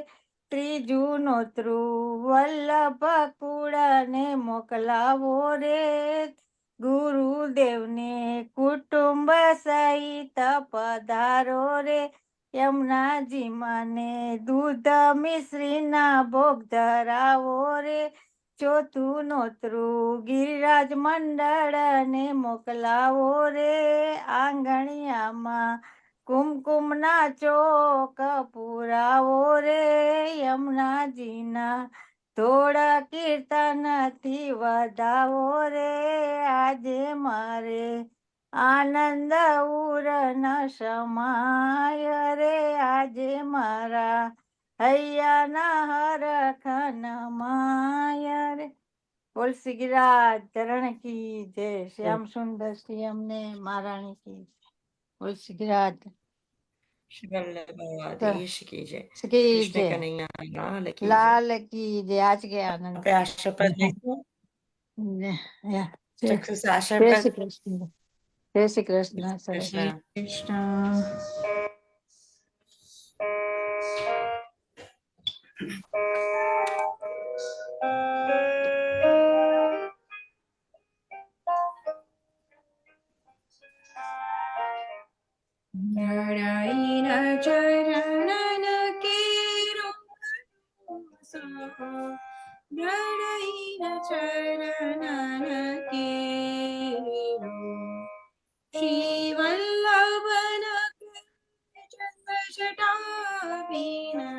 ત્રીજું નોતરું વલ્લભ કુળને મોકલાવો રે ગુરુદેવને કુટુંબ સહિત પધારો રે યમુનાજી મને દૂધ મિશ્રીના ભોગ ધરાવો રે ચોથું નોતરું ગિરિરાજ મંડળને મોકલાવો રે આંગણિયામાં કુમકુમના ચોક પુરાવો રે યમુનાજીના ધોળ કીર્તનથી વધાવો રે આજે મારે આનંદ ઉર ન સમાય રે આજે મારા હૈયાના હરખન માય રે બોલ શ્રી ગિરિરાજ ધરણ કી જય શ્યામ સુંદર શ્રી અમને મહારાણી કી જય. બોલ શ્રી ગિરિરાજ શ્રી વલ્લભાધીશ કી જય. કી કૃષ્ણ જય. કનૈયા લાલ કી જય. લાલ કી જય. આજ કે આનંદ આપણે આશીર્વાદ લઈશું. જય જય ચક્ષુષ આશીર્વાદ. શ્રી કૃષ્ણ. જય શ્રી કૃષ્ણ. સરસ. કૃષ્ણ. કૃષ્ણ. નારાયણ ચરણ કેરો નારાયણ ચરણ કેરો શ્રી વલ્લભન જટાવીના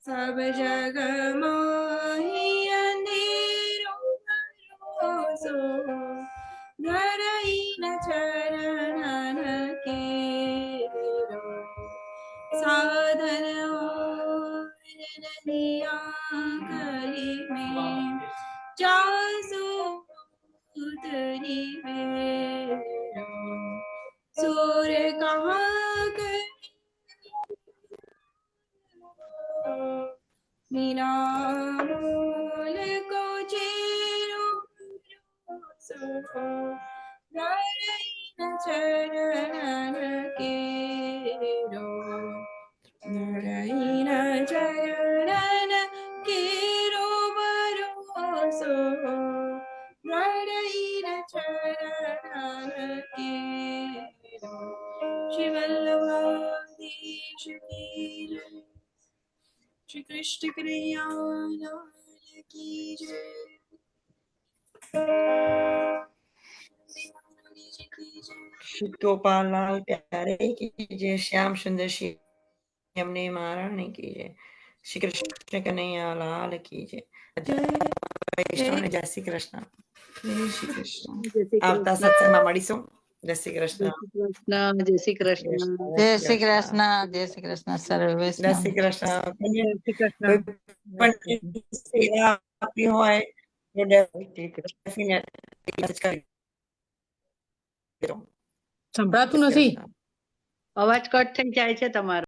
સબ જગ મોહી અંધેરો ભરોસો નારાયણ ચરણ કેરો સાધન કરી મેં જાસુ ઉતરી વેરો સુર કહાં मीरा मोल को चेरो नारायण चरण केरो नारायण चरण केरो भरोसो नारायण चरण केरो श्री वल्लभाधीश की जय. श्री कृष्ण कन्हैया लाल की जय. શ્રી ગોપાલ લાલ પ્યારે કી જય. શ્યામ સુંદર શ્રી અમને મહારાણી કી જય. શ્રી કૃષ્ણ કનૈયા લાલ કી જય. વૈષ્ણવને જય શ્રી કૃષ્ણ. જય શ્રી કૃષ્ણ. આવતા સત્સંગમાં મળીશું. જય શ્રી કૃષ્ણ. જય શ્રી કૃષ્ણ. જય શ્રી કૃષ્ણ. જય શ્રી કૃષ્ણ. સર્વે જય શ્રી કૃષ્ણ. કોઈ પણ સેવા આપી હોય તો definitely કરી દેજો. સંભળાતું નથી. અવાજ કટ થઈ જાય છે તમારો.